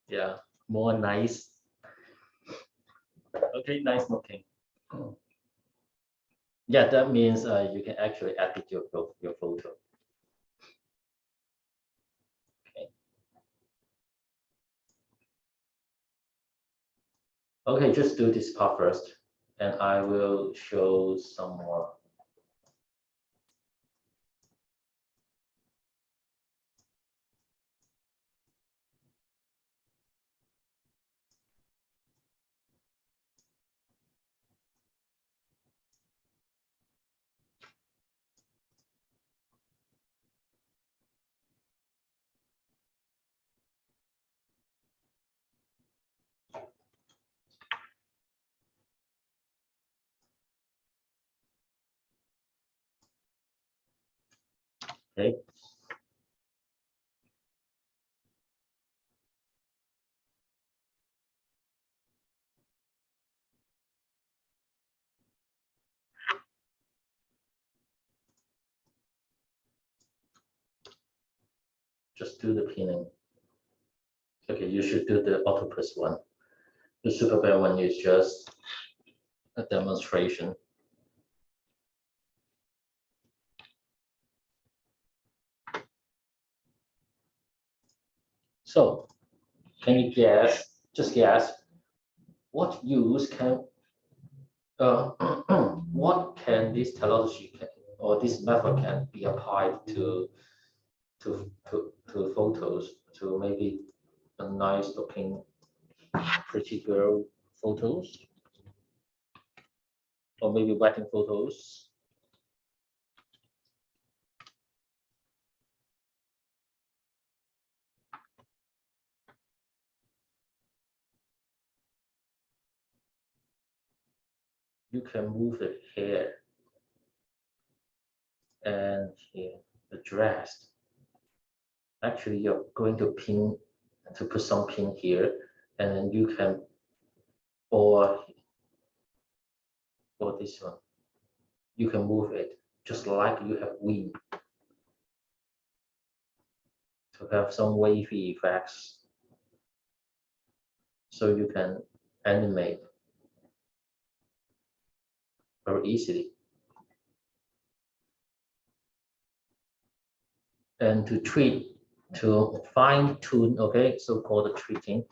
Yeah, more nice. Okay, nice looking. Yeah, that means you can actually edit your photo. Okay. Okay, just do this part first, and I will show some more. Okay. Just do the pinning. Okay, you should do the octopus one. The Superman one is just a demonstration. So, can you guess? Just guess. What use can what can this technology can, or this method can be applied to photos, to maybe a nice looking pretty girl photos, or maybe wedding photos? You can move the hair and here the dress. Actually, you're going to pin, to put some pin here, and then you can, or this one, you can move it just like you have wing to have some wavy effects, so you can animate very easily. And to treat, to fine tune, okay, so called treating,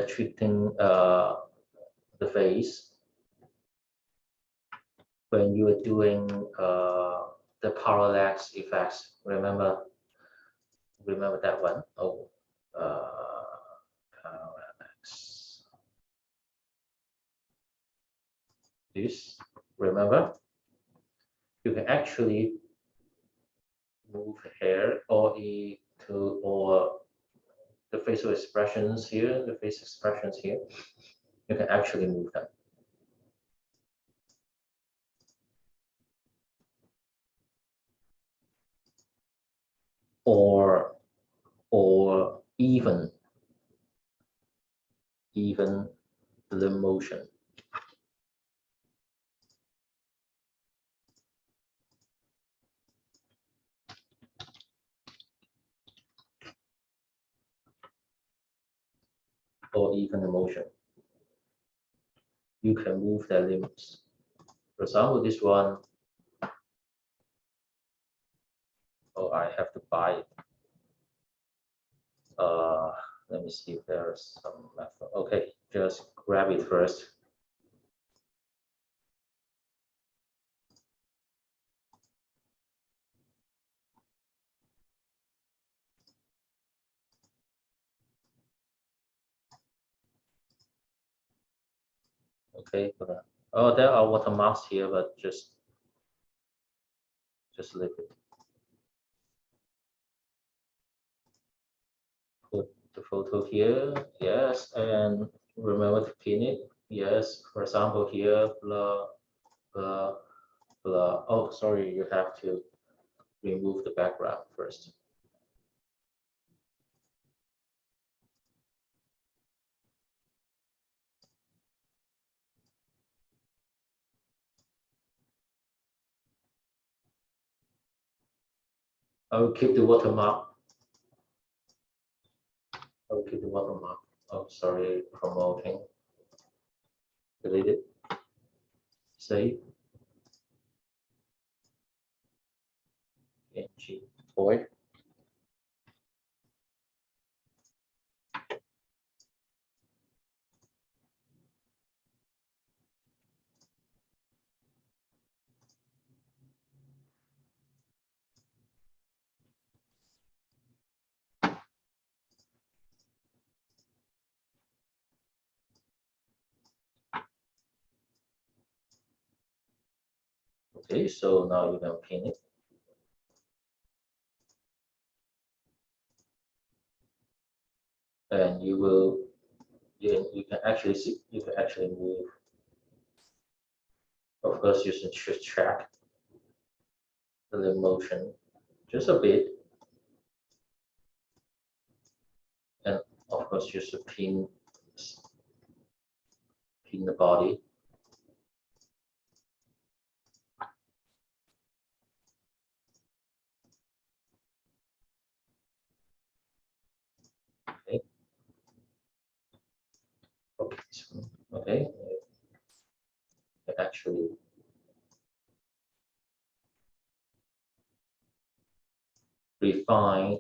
treating the face when you are doing the parallax effects. Remember that one? Oh, parallax. This, remember? You can actually move hair or the facial expressions here, the face expressions here. You can actually move them. Or even even the limb motion. Or even the motion. You can move their limbs. For example, this one, oh, I have to buy it. Let me see if there's some method. Okay, just grab it first. Okay, oh, there are watermarks here, but just leave it. Put the photo here, yes, and remember to pin it. Yes, for example, here, blah, blah, blah. Oh, sorry, you have to remove the background first. I will keep the watermark. I will keep the watermark. Oh, sorry, promoting. Delete it. Save. PNG. Void. Okay, so now you can pin it. And you will, you can actually see, you can actually move. Of course, you should track the motion just a bit. And of course, you should pin the body. Okay. Okay. Okay. Actually refine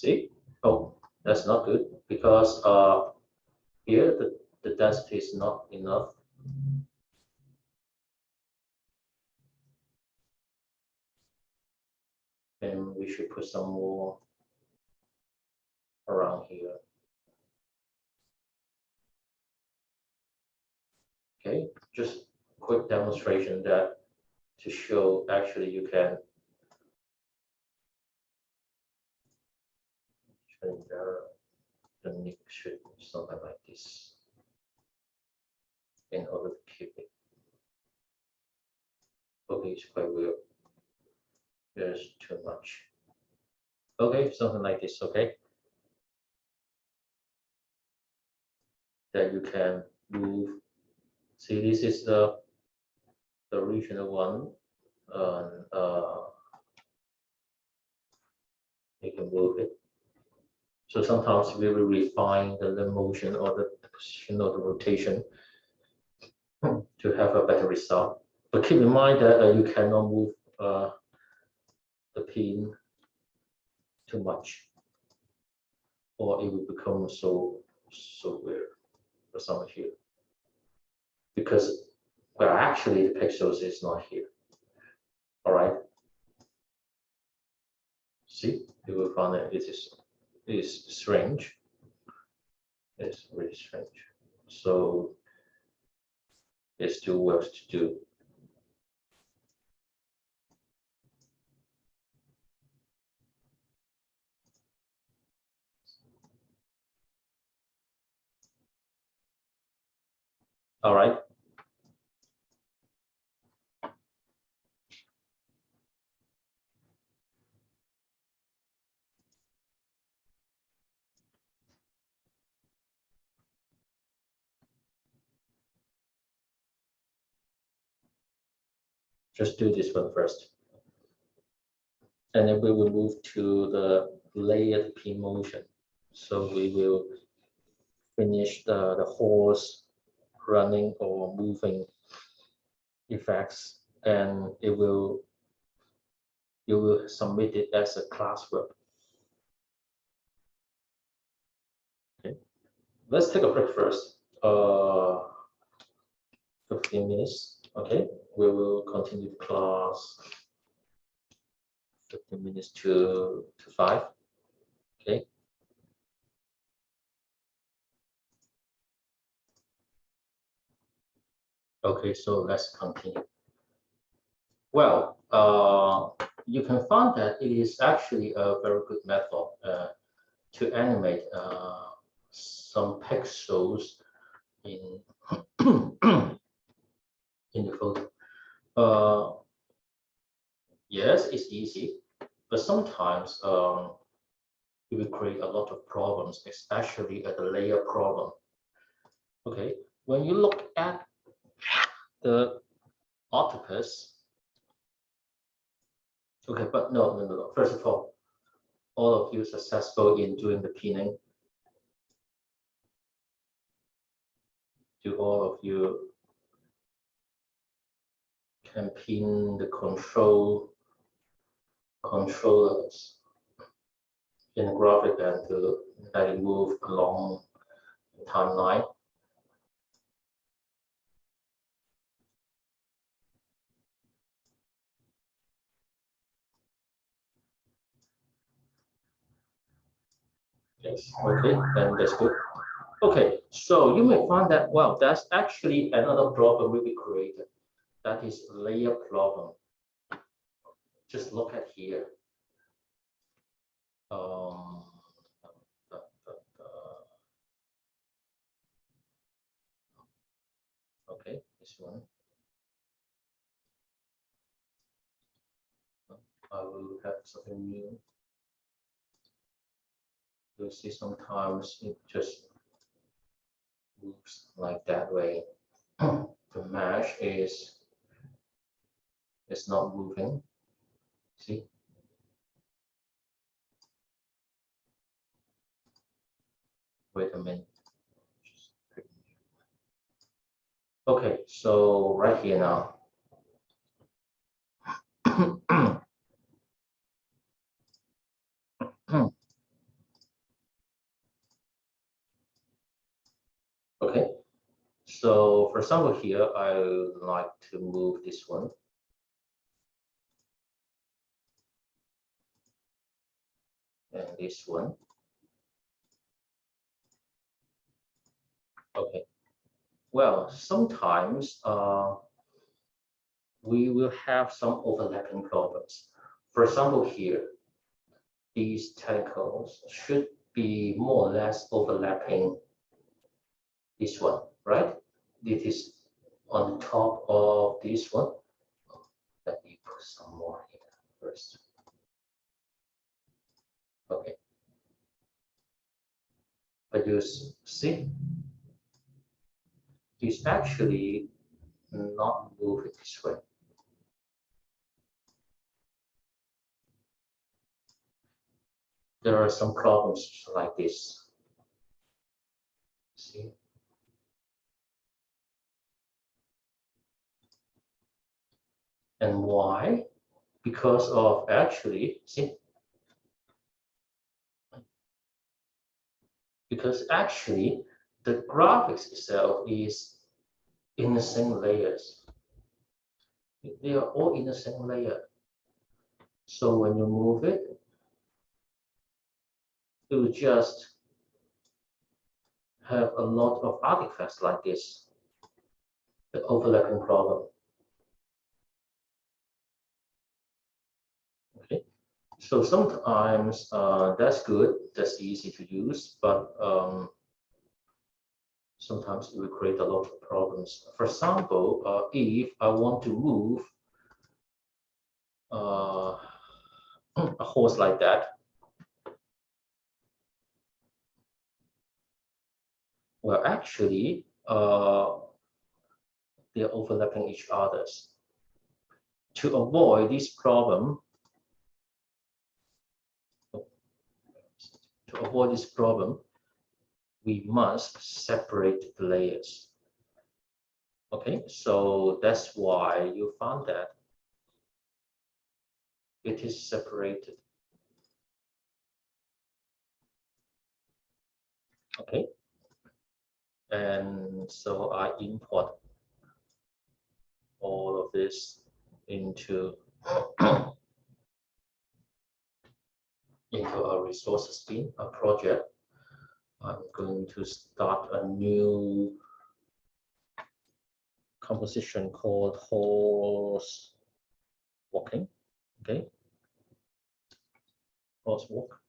see. Oh, that's not good because here the density is not enough. And we should put some more around here. Okay, just quick demonstration that to show actually you can change the nick should something like this in order to keep it. Okay, it's quite weird. There's too much. Okay, something like this, okay? That you can move. See, this is the original one. You can move it. So sometimes we will refine the motion or the position or the rotation to have a better result. But keep in mind that you cannot move the pin too much, or it will become so weird for some of you. Because well, actually the pixels is not here. All right. See, you will find that it is strange. It's really strange. So There's still work to do. All right. Just do this one first. And then we will move to the layered P motion. So we will finish the horse running or moving effects, and you will submit it as a classwork. Okay. Let's take a break first. 15 minutes. Okay, we will continue class 15 minutes to 5. Okay. Okay, so let's continue. Well, you can find that it is actually a very good method to animate some pixels in in the photo. Yes, it's easy, but sometimes it will create a lot of problems, especially at the layer problem. Okay, when you look at the octopus, okay, but no. First of all of you successful in doing the pinning? Do all of you can pin the controllers in the graphic and to let it move along the timeline? Yes, okay, then that's good. Okay, so you may find that, well, that's actually another problem will be created. That is layer problem. Just look at here. Okay, this one. I will have something new. You'll see sometimes it just moves like that way. The mesh is not moving. See? Wait a minute. Okay, so right here now. Okay, so for example here, I would like to move this one. And this one. Okay, well, sometimes we will have some overlapping problems. For example here, these tentacles should be more or less overlapping this one, right? This is on the top of this one. Let me put some more here first. Okay. But you see, it's actually not moving this way. There are some problems like this. See? And why? Because of actually, see? Because actually, the graphics itself is in the same layers. They are all in the same layer. So when you move it, it will just have a lot of artifacts like this. the overlapping problem. Okay, so sometimes that's good, that's easy to use, but sometimes it will create a lot of problems. For example, if I want to move a horse like that, well, actually, they're overlapping each others. To avoid this problem, we must separate the layers. Okay, so that's why you found that it is separated. Okay, and so I import all of this into a resources bin, a project. I'm going to start a new composition called horse walking. Okay, horse walk.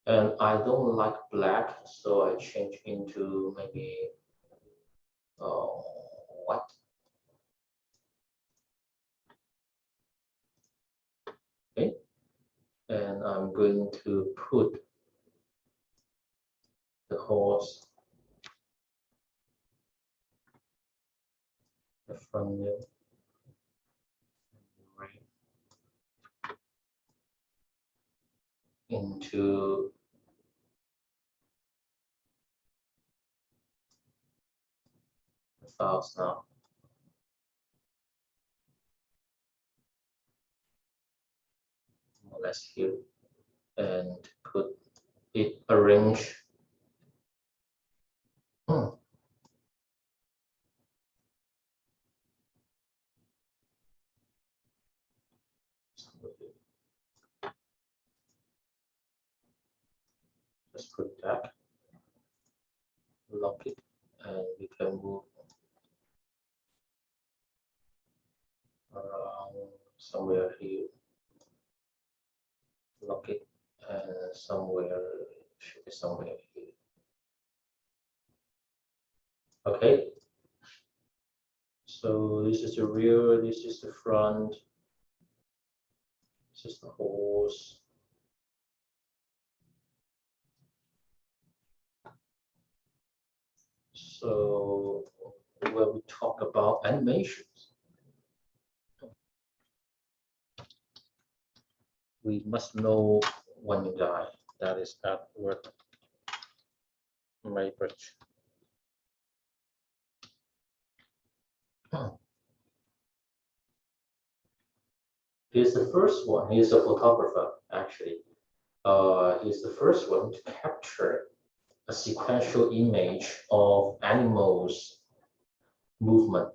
And I don't like black, so I change into maybe white. Okay, and I'm going to put the horse, the front wheel, into the files now. More or less here, and put it arrange. Just put that, lock it, and we can move around somewhere here, lock it, and somewhere should be somewhere here. Okay, so this is the rear, this is the front, this is the horse. So when we talk about animations, we must know one guy, that is Edward Muybridge. He's the first one. He's a photographer, actually. He's the first one to capture a sequential image of animals' movement.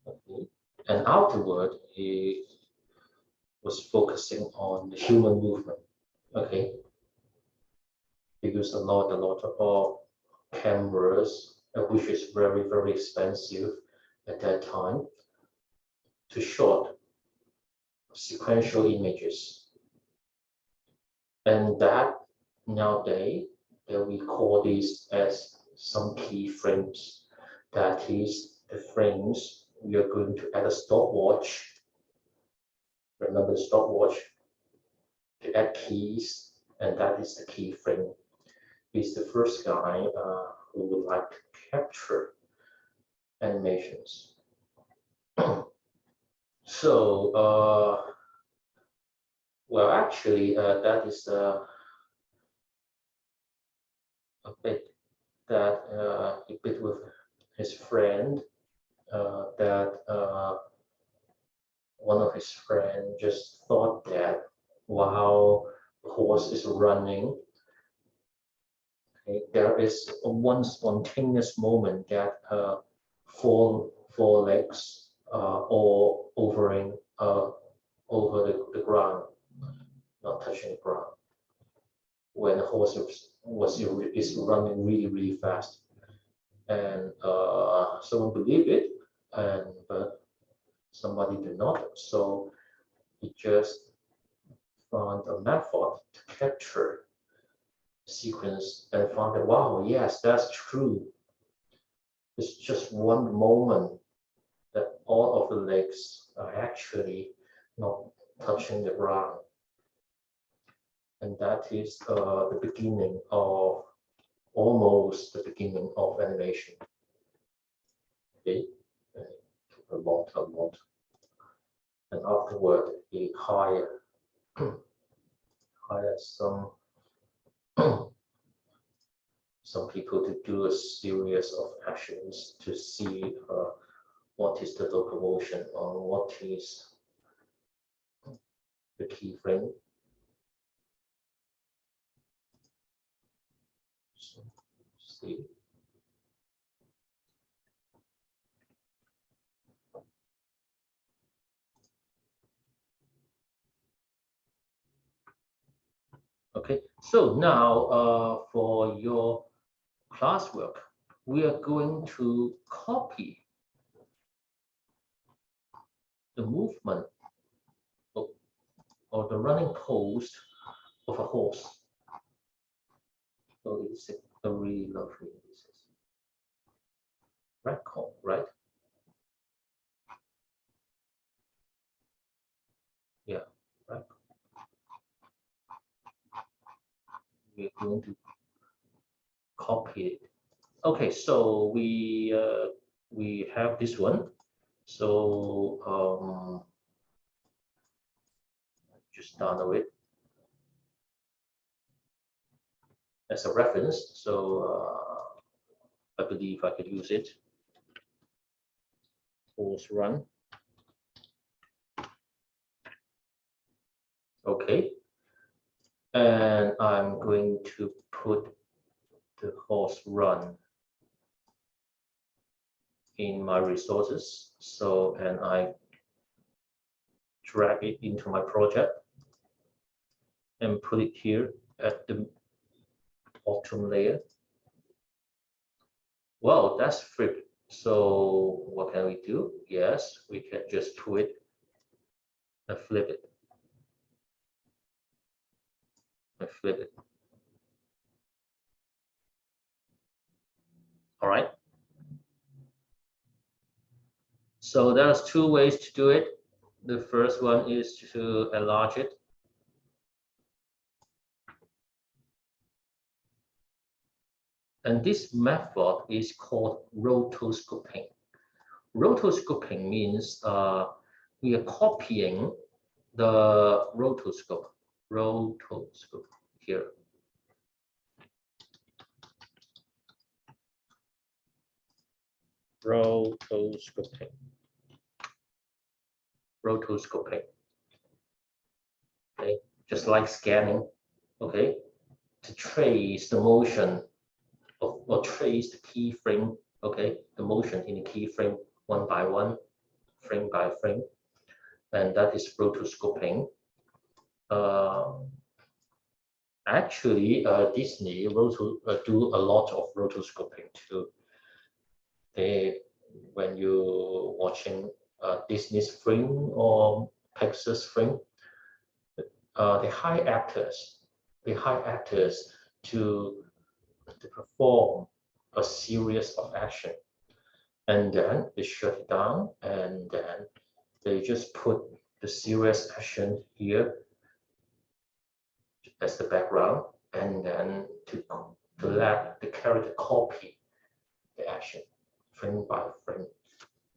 Okay. And afterward, he was focusing on the human movement. Okay. He used a lot of cameras, which is very, very expensive at that time, to shoot sequential images. And that nowadays, we call these as some keyframes. That is the frames we are going to add a stopwatch. Remember the stopwatch? To add keys, and that is the keyframe. He's the first guy who would like to capture animations. So, well, actually, that is a bit that he bit with his friend. That one of his friends just thought that while the horse is running, okay, there is one spontaneous moment that four legs all overing over the ground, not touching the ground, when the horse is running really fast. And someone believe it, and but somebody did not. So he just found a method to capture sequence and found that, wow, yes, that's true. It's just one moment that all of the legs are actually not touching the ground. And that is the beginning of, almost the beginning of animation. Okay, and it took a lot. And afterward, he hired some some people to do a series of actions to see what is the locomotion or what is the keyframe. So, see. Okay, so now for your classwork, we are going to copy the movement or the running pose of a horse. So it's a really lovely record, right? Yeah, right. We're going to copy it. Okay, so we have this one. So just download it as a reference. So I believe I could use it. Horse run. Okay, and I'm going to put the horse run in my resources. So, and I drag it into my project and put it here at the bottom layer. Well, that's flipped. So what can we do? Yes, we can just put it and flip it. And flip it. All right. So there's two ways to do it. The first one is to enlarge it. And this method is called rotoscoping. Rotoscoping means we are copying the rotoscope here. Rotoscoping. Okay, just like scanning. Okay, to trace the motion of, or trace the keyframe. Okay, the motion in the keyframe one by one, frame by frame, and that is rotoscoping. Actually, Disney do a lot of rotoscoping too. When you're watching Disney's film or Pixar's film, they hire actors. They hire actors to perform a series of action, and then they shut it down, and then they just put the serious action here as the background, and then to let the character copy the action frame by frame.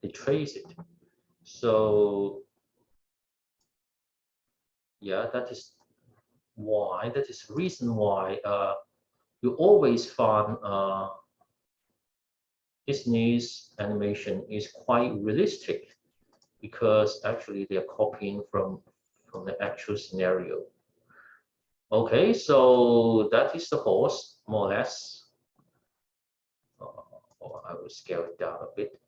They trace it. So yeah, that is the reason why you always find Disney's animation is quite realistic, because actually they are copying from the actual scenario. Okay, so that is the horse, more or less. Or I will scale it down a bit.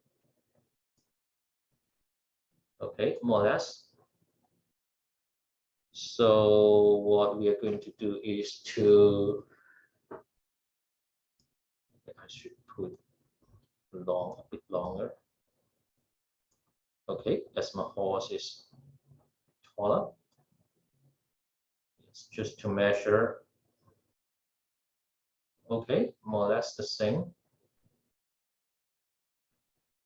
Okay, more or less. So what we are going to do is to, I should put a bit longer. Okay, as my horse is taller, it's just to measure. Okay, more or less the same.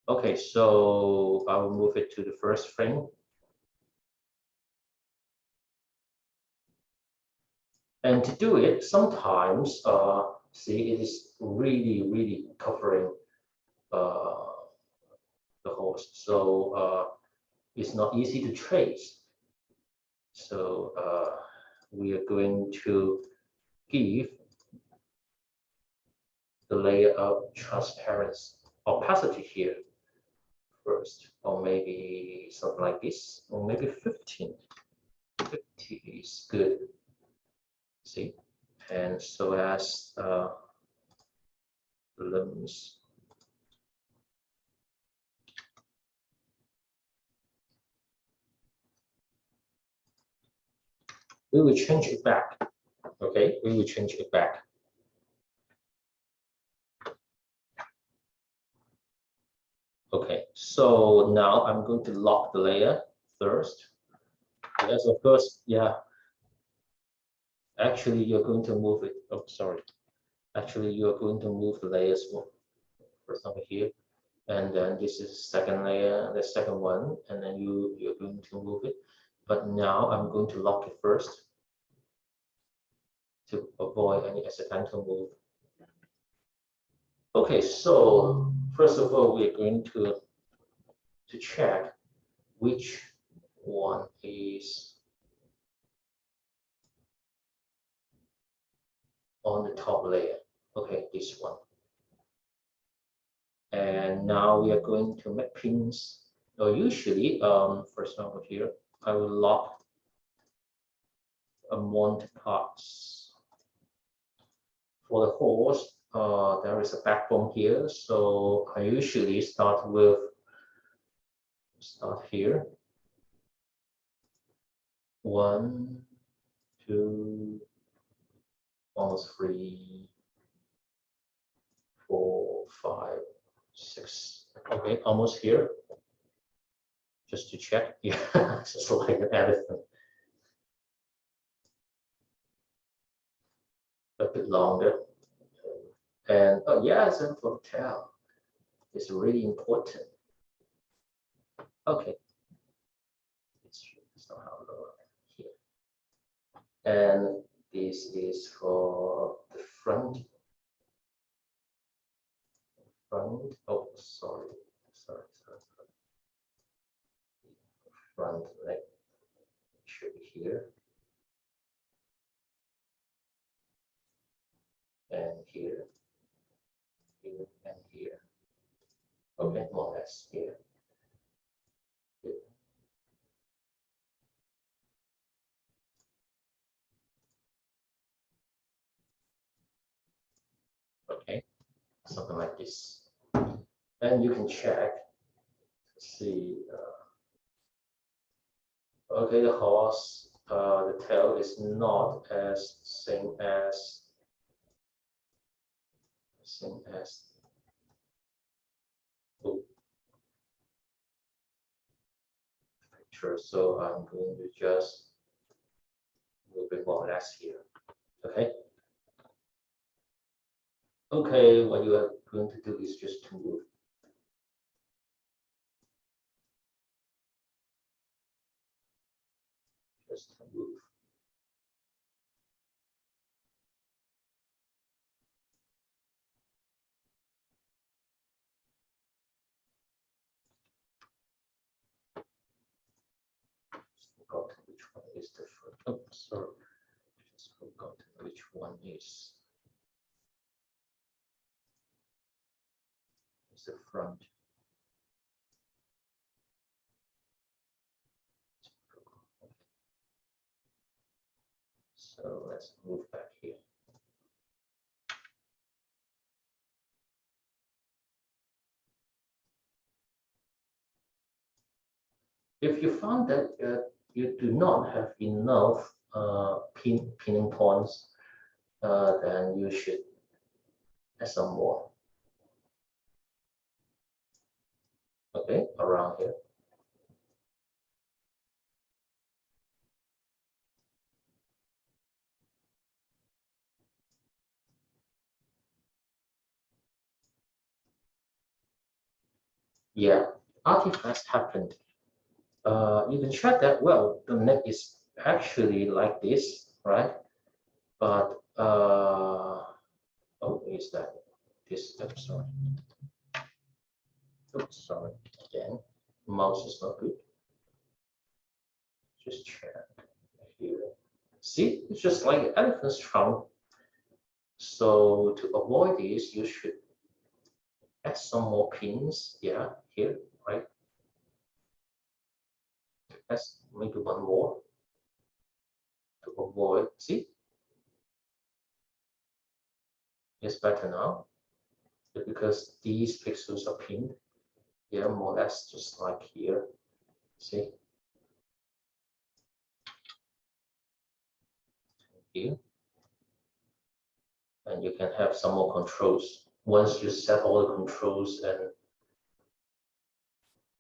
Okay, so I will move it to the first frame. And to do it, sometimes, see, it is really covering the horse. So it's not easy to trace. So we are going to give the layer of transparency, opacity here first, or maybe something like this, or maybe 15. 50 is good. See, and so as limbs. We will change it back. Okay, we will change it back. Okay, so now I'm going to lock the layer first. Yes, of course, yeah. Actually, you're going to move it. Oh, sorry. Actually, you're going to move the layers, for example, here. And then this is the second layer, the second one, and then you're going to move it. But now I'm going to lock it first to avoid any accidental move. Okay, so first of all, we're going to check which one is on the top layer. Okay, this one. And now we are going to make pins. Or usually, for example here, I will lock among parts. For the horse, there is a backbone here, so I usually start here. 1, 2, almost 3, 4, 5, 6. Okay, almost here. Just to check. Yeah, just like an elephant. A bit longer. And oh yeah, it's a tail. It's really important. Okay. It's somehow lower here. And this is for the front. Oh, sorry. Front leg should be here. And here. Here and here. Okay, more or less here. Okay, something like this. And you can check to see. Okay, the horse, the tail is not as same as oh, picture. So I'm going to just move it more or less here. Okay. Okay, what you are going to do is just to move. Just to move. Forgot which one is the front. Oh, sorry. Just forgot which one is the front. So let's move back here. If you found that you do not have enough pinning points, then you should add some more. Okay, around here. Yeah, artifacts happened. You can check that. Well, the neck is actually like this, right? But oh, is that this? I'm sorry. Oops, sorry. Again, mouse is not good. Just check here. See, it's just like elephant's trunk. So to avoid this, you should add some more pins. Yeah, here, right? Let's maybe one more to avoid. See, it's better now because these pixels are pinned. Yeah, more or less just like here. See here, and you can have some more controls. Once you set all the controls, and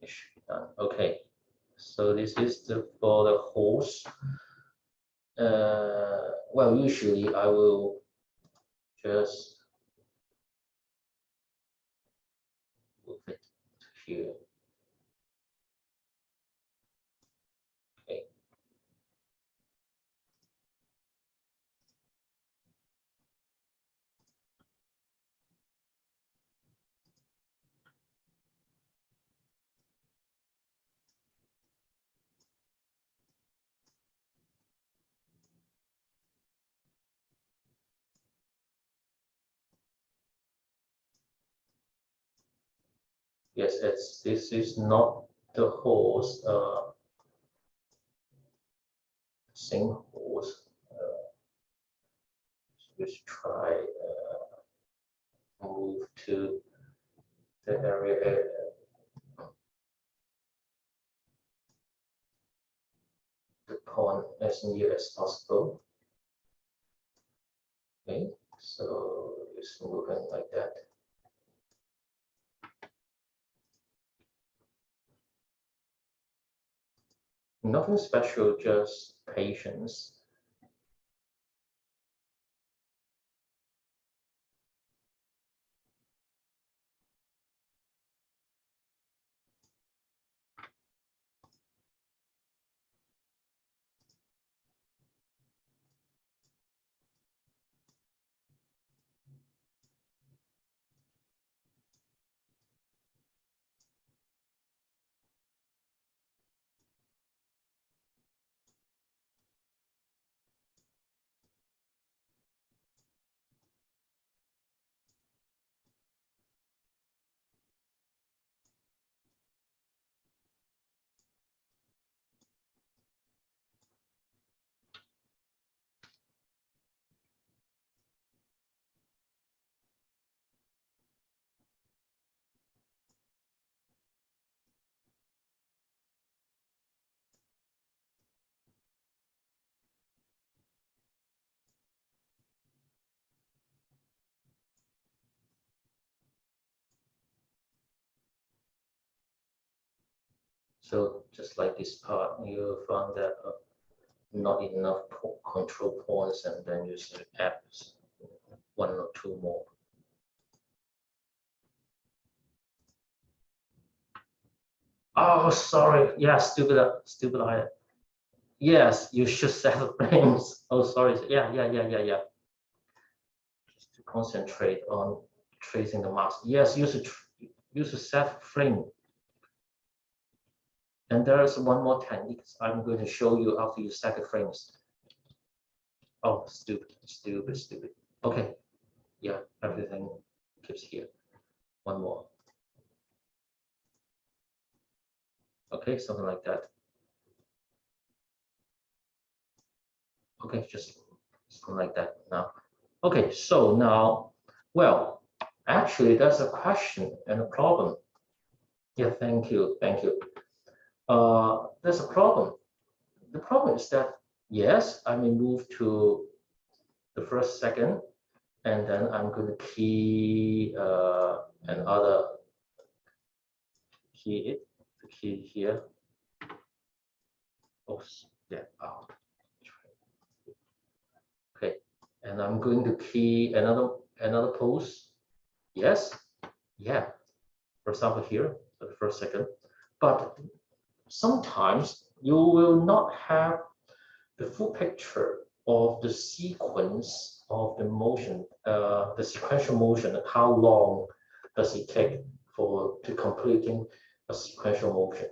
it should be done. Okay, so this is for the host. Well, usually I will just move it to here. Okay. Yes, this is not the host, same host. Let's try move to the area the point as near as possible. Okay, so just moving like that. Nothing special, just patience. So just like this part, you found that not enough control points, and then you should add one or two more. Oh, sorry. Yeah, stupid idea. Yes, you should set frames. Oh, sorry. Yeah. Just to concentrate on tracing the mask. Yes, use a set frame. And there is one more technique I'm going to show you after you set the frames. Oh, stupid. Okay, yeah, everything keeps here. One more. Okay, something like that. Okay, just something like that now. Okay, so now, well, actually, there's a question and a problem. Yeah, thank you. There's a problem. The problem is that, yes, I may move to the first second, and then I'm going to key another key it, the key here. Oh, yeah. Oh. Okay, and I'm going to key another pose. Yes, yeah. For example, here for the first second, but sometimes you will not have the full picture of the sequence of the motion, the sequential motion, and how long does it take to completing a sequential motion.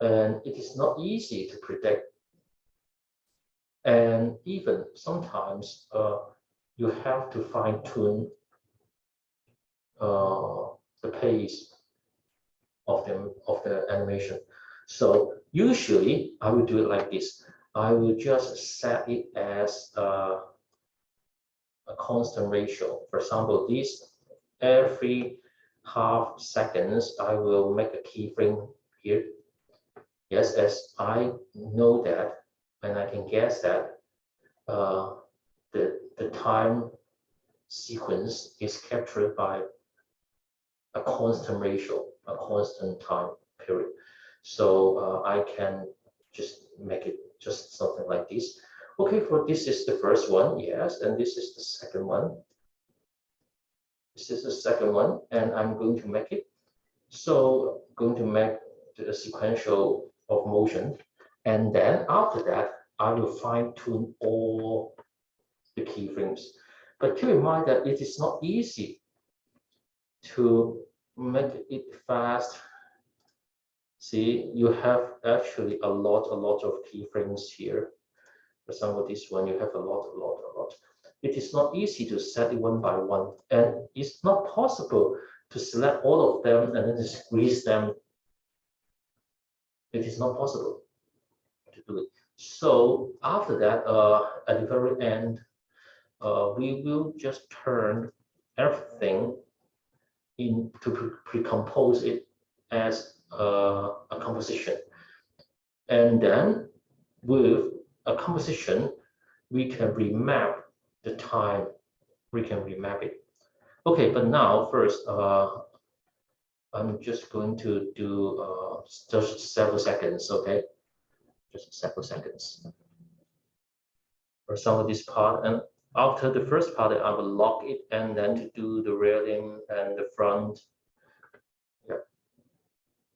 And it is not easy to predict. And even sometimes you have to fine tune the pace of the animation. So usually I will do it like this. I will just set it as a constant ratio. For example, this every half seconds I will make a keyframe here. Yes, as I know that, and I can guess that the time sequence is captured by a constant ratio, a constant time period. So I can just make it just something like this. Okay, for this is the first one, yes, and this is the second one. This is the second one, and I'm going to make it. So I'm going to make the sequential of motion, and then after that, I will fine tune all the keyframes. But keep in mind that it is not easy to make it fast. See, you have actually a lot of keyframes here. For example, this one, you have a lot. It is not easy to set it one by one, and it's not possible to select all of them and then squeeze them. It is not possible to do it. So after that, at the very end, we will just turn everything in to pre-compose it as a composition. And then with a composition, we can remap the time, we can remap it. Okay, but now first, I'm just going to do just several seconds, okay? Just several seconds. For some of this part, and after the first part, I will lock it and then to do the railing and the front. Yeah,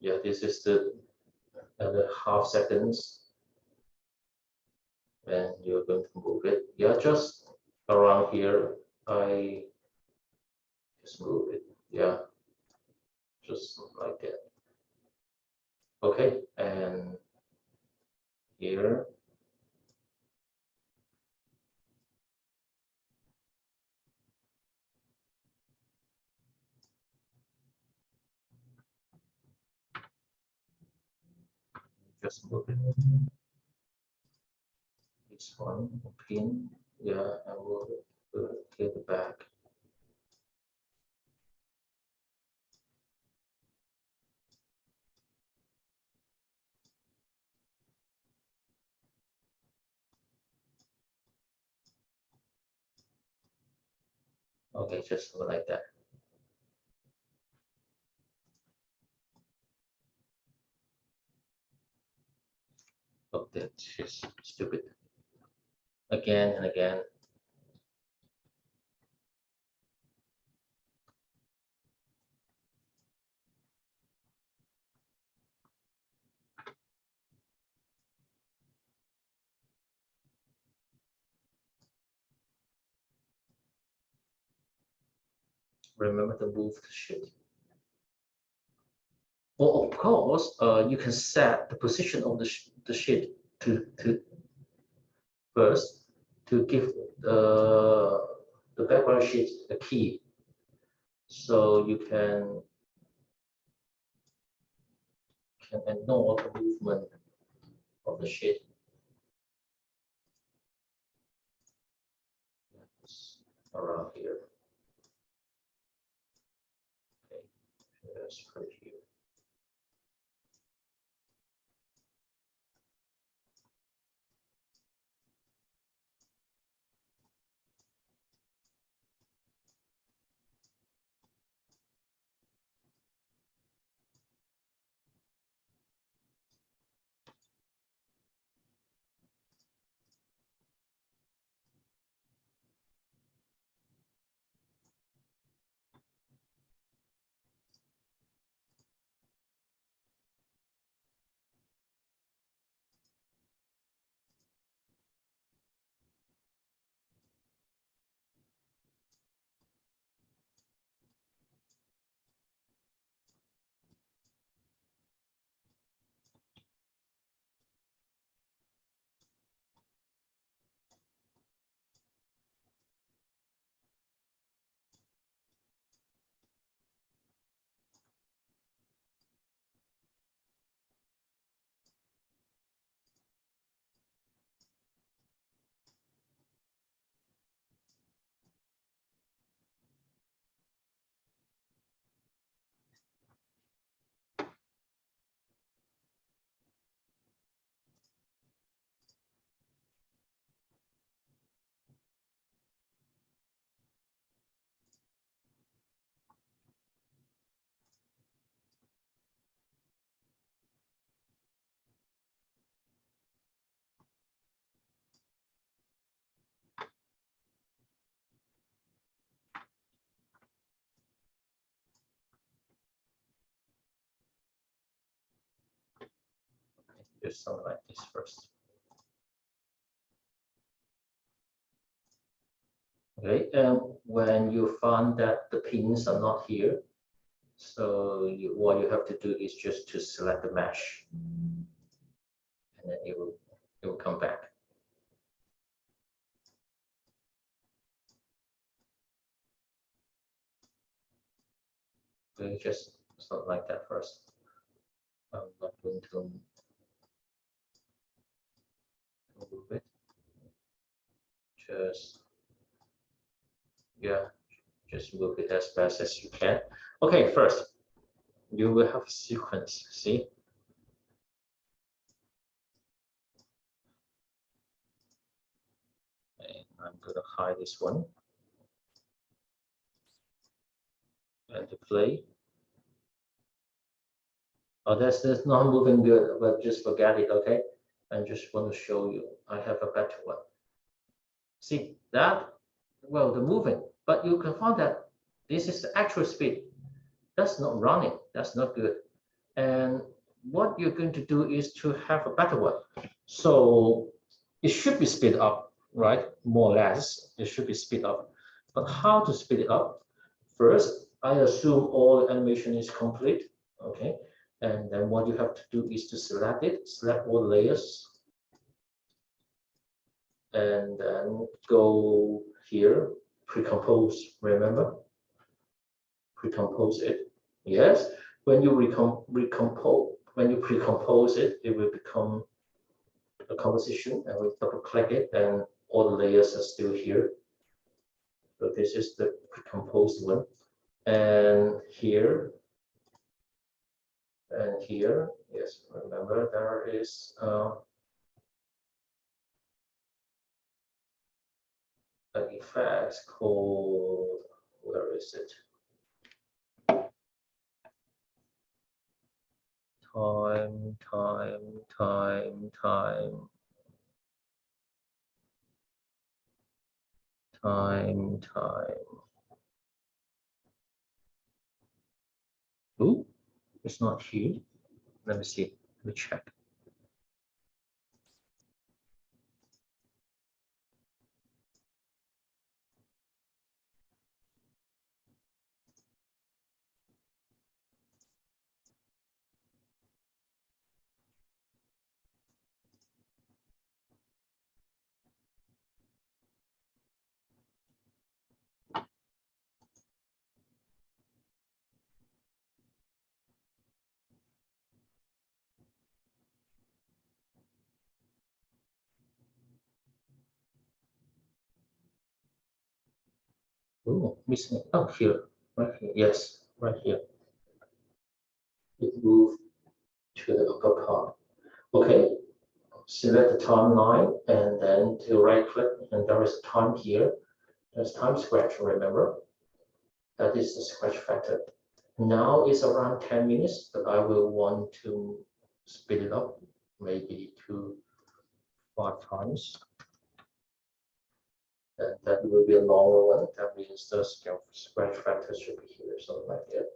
yeah. This is the half seconds, and you're going to move it. Yeah, just around here. I just move it. Yeah, just like that. Okay, and here. Just move it. This one, pin. Yeah, and we'll get it back. Okay, just like that. Oh, that's just stupid. Again and again. Remember to move the sheet. Well, of course, you can set the position of the sheet to first to give the background sheet a key, so you can ignore the movement of the sheet. Around here. Okay, let's put it here. do something like this first. Okay, and when you find that the pins are not here, so what you have to do is just to select the mesh, and then it will come back. Okay, just something like that first. I'm not going to move it. Just yeah, just move it as fast as you can. Okay, first you will have a sequence. See. I'm going to hide this one and to play. Oh, that's not moving good, but just forget it, okay? I just want to show you. I have a better one. See that? Well, the moving, but you can find that this is the actual speed. That's not running. That's not good. And what you're going to do is to have a better one. So it should be speed up, right? More or less, it should be speed up. But how to speed it up? First, I assume all animation is complete, okay? And then what you have to do is to select it, select all layers, and then go here, pre-compose, remember? Pre-compose it. Yes, when you when you pre-compose it, it will become a composition, and we double click it, and all the layers are still here. So this is the pre-composed one. And here, and here, yes, remember there is an effect called, where is it? Time. Ooh, it's not here. Let me see. Let me check. Oh, missing. Oh, here, right here. Yes, right here. It moved to the upper part. Okay, select the timeline and then to right click, and there is time here. There's time scratch, remember? That is the scratch factor. Now it's around 10 minutes, but I will want to speed it up, maybe to 5 times. And that will be a longer one. That means the scratch factor should be here, something like that.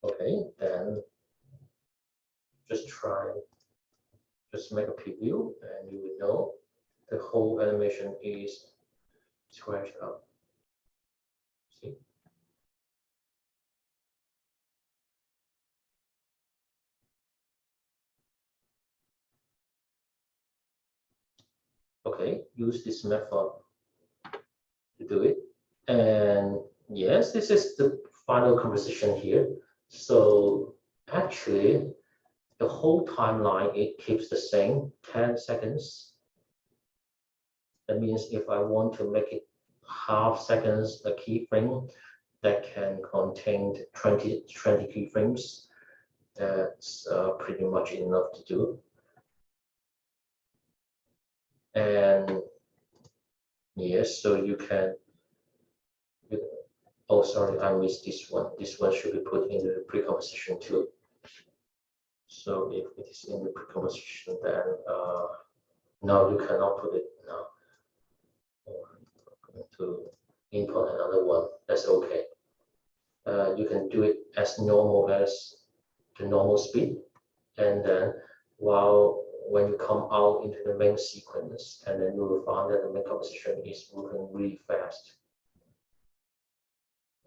Okay, then just make a preview, and you will know the whole animation is scratched up. See? Okay, use this method to do it. And yes, this is the final composition here. So actually, the whole timeline, it keeps the same, 10 seconds. That means if I want to make it half seconds a keyframe that can contain 20 keyframes, that's pretty much enough to do. And yes, so you can, oh sorry, I missed this one. This one should be put in the pre-composition too. So if it is in the pre-composition, then no, you cannot put it now. To input another one, that's okay. You can do it as normal as the normal speed, and then while when you come out into the main sequence, and then you will find that the main composition is moving really fast,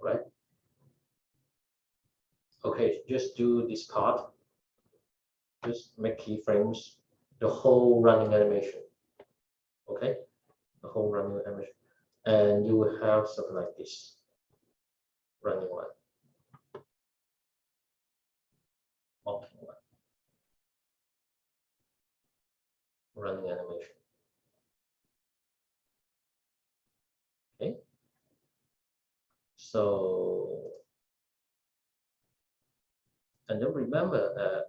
right? Okay, just do this part. Just make keyframes, the whole running animation. Okay, the whole running animation, and you will have something like this running one, walking one, running animation. Okay, so and then remember that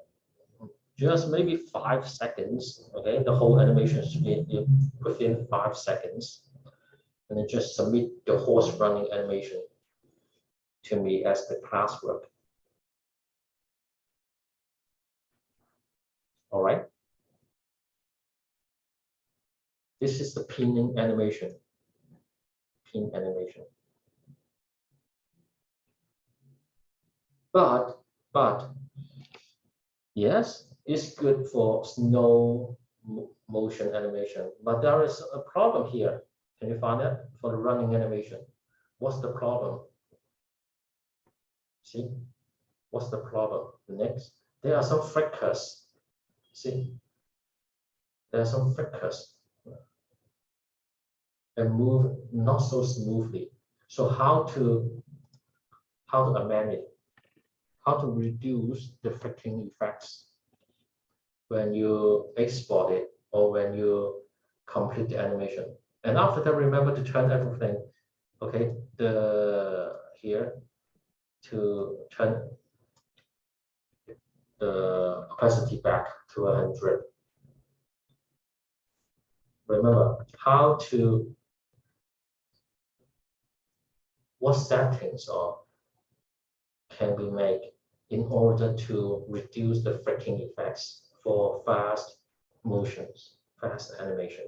just maybe 5 seconds. Okay, the whole animation should be within 5 seconds, and then just submit the horse running animation to me as the classwork. All right. This is the pinning animation. Pin animation. But yes, it's good for snow motion animation. But there is a problem here. Can you find that for the running animation? What's the problem? See, what's the problem? The next, there are some fractures. See, there are some fractures and move not so smoothly. So how to amend it? How to reduce the flicking effects when you export it or when you complete the animation. And after that, remember to turn everything, okay, here to turn the opacity back to 100. Remember how to, what settings can be made in order to reduce the flicking effects for fast motions, fast animation.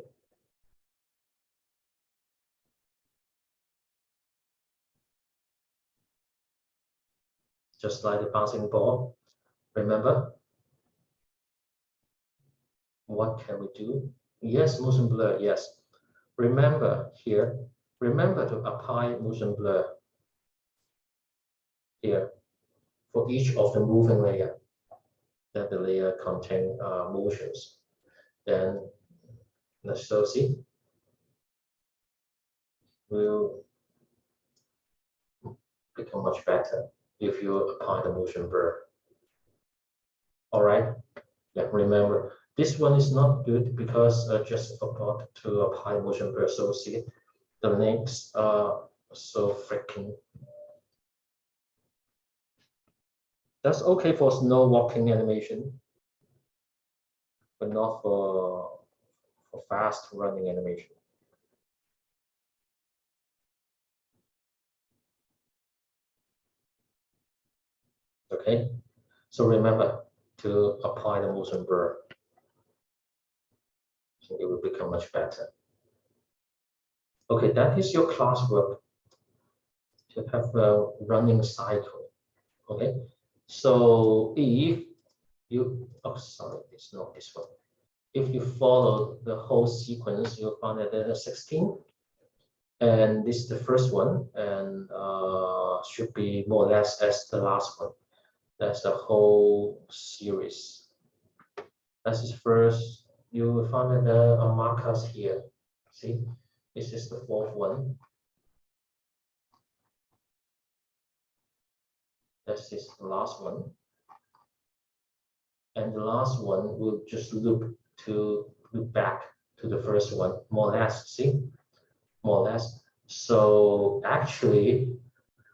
Just like the bouncing ball. Remember, what can we do? Yes, motion blur, yes. Remember here, remember to apply motion blur here for each of the moving layer, that the layer contain motions. Then let's see, will become much better if you apply the motion blur. All right, yeah, remember, this one is not good because I just forgot to apply motion blur. So see, the links are so freaking. That's okay for snow walking animation, but not for fast running animation. Okay, so remember to apply the motion blur. So it will become much better. Okay, that is your classwork to have a running cycle. Okay, so if you, oh sorry, it's not this one. If you follow the whole sequence, you'll find that there are 16, and this is the first one, and should be more or less as the last one. That's the whole series. This is first. You will find that there are markers here. See, this is the fourth one. This is the last one. And the last one will just loop back to the first one, more or less. See, more or less. So actually,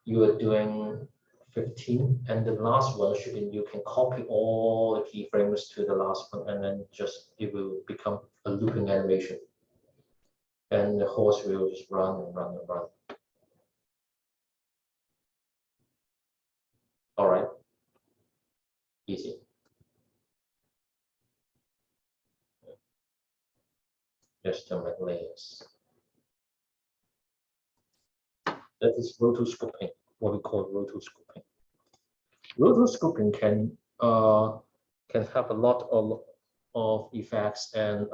you are doing 15, and the last one should be, you can copy all the keyframes to the last one, and then just it will become a looping animation, and the horse will just run and run and run. All right, easy. Just to make layers. That is rotoscoping, what we call rotoscoping. Rotoscoping can have a lot of of effects and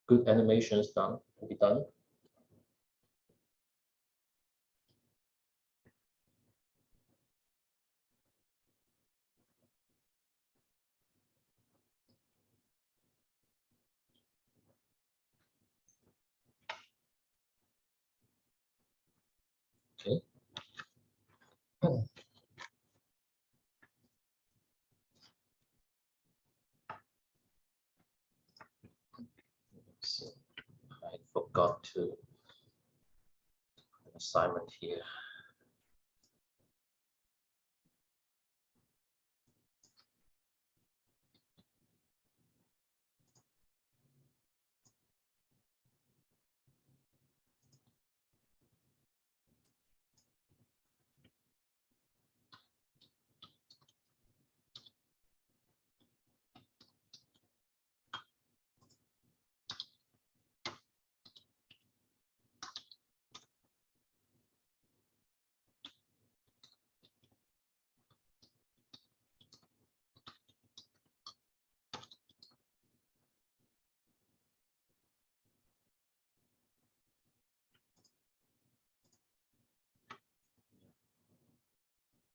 good animations done to be done. Okay. So I forgot to assignment here.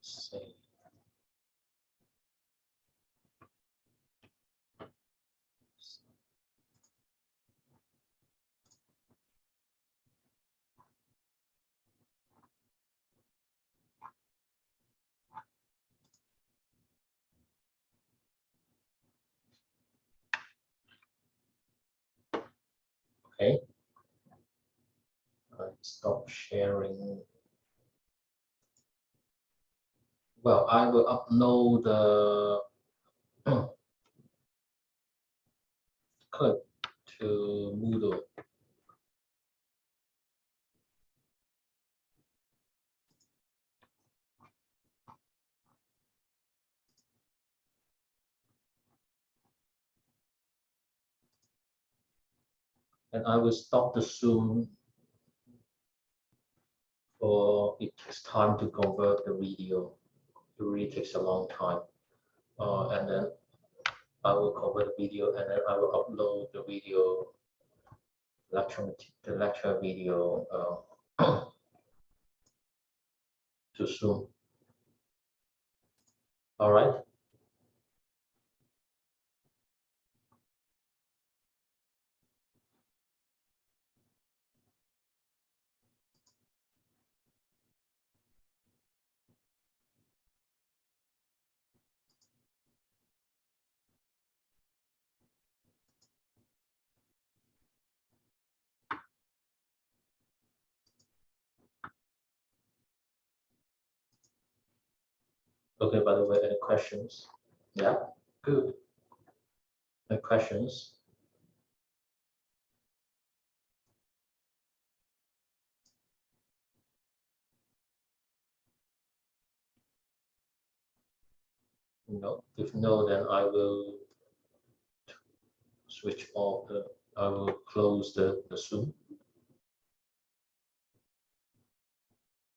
Say. Okay. Stop sharing. Well, I will upload the clip to Moodle. And I will stop the Zoom for it takes time to convert the video. It really takes a long time. And then I will convert the video and then I will upload the video the lecture video to Zoom. All right. Okay, by the way, any questions? Yeah, good. Any questions? No. If no, then I will switch off I will close the Zoom.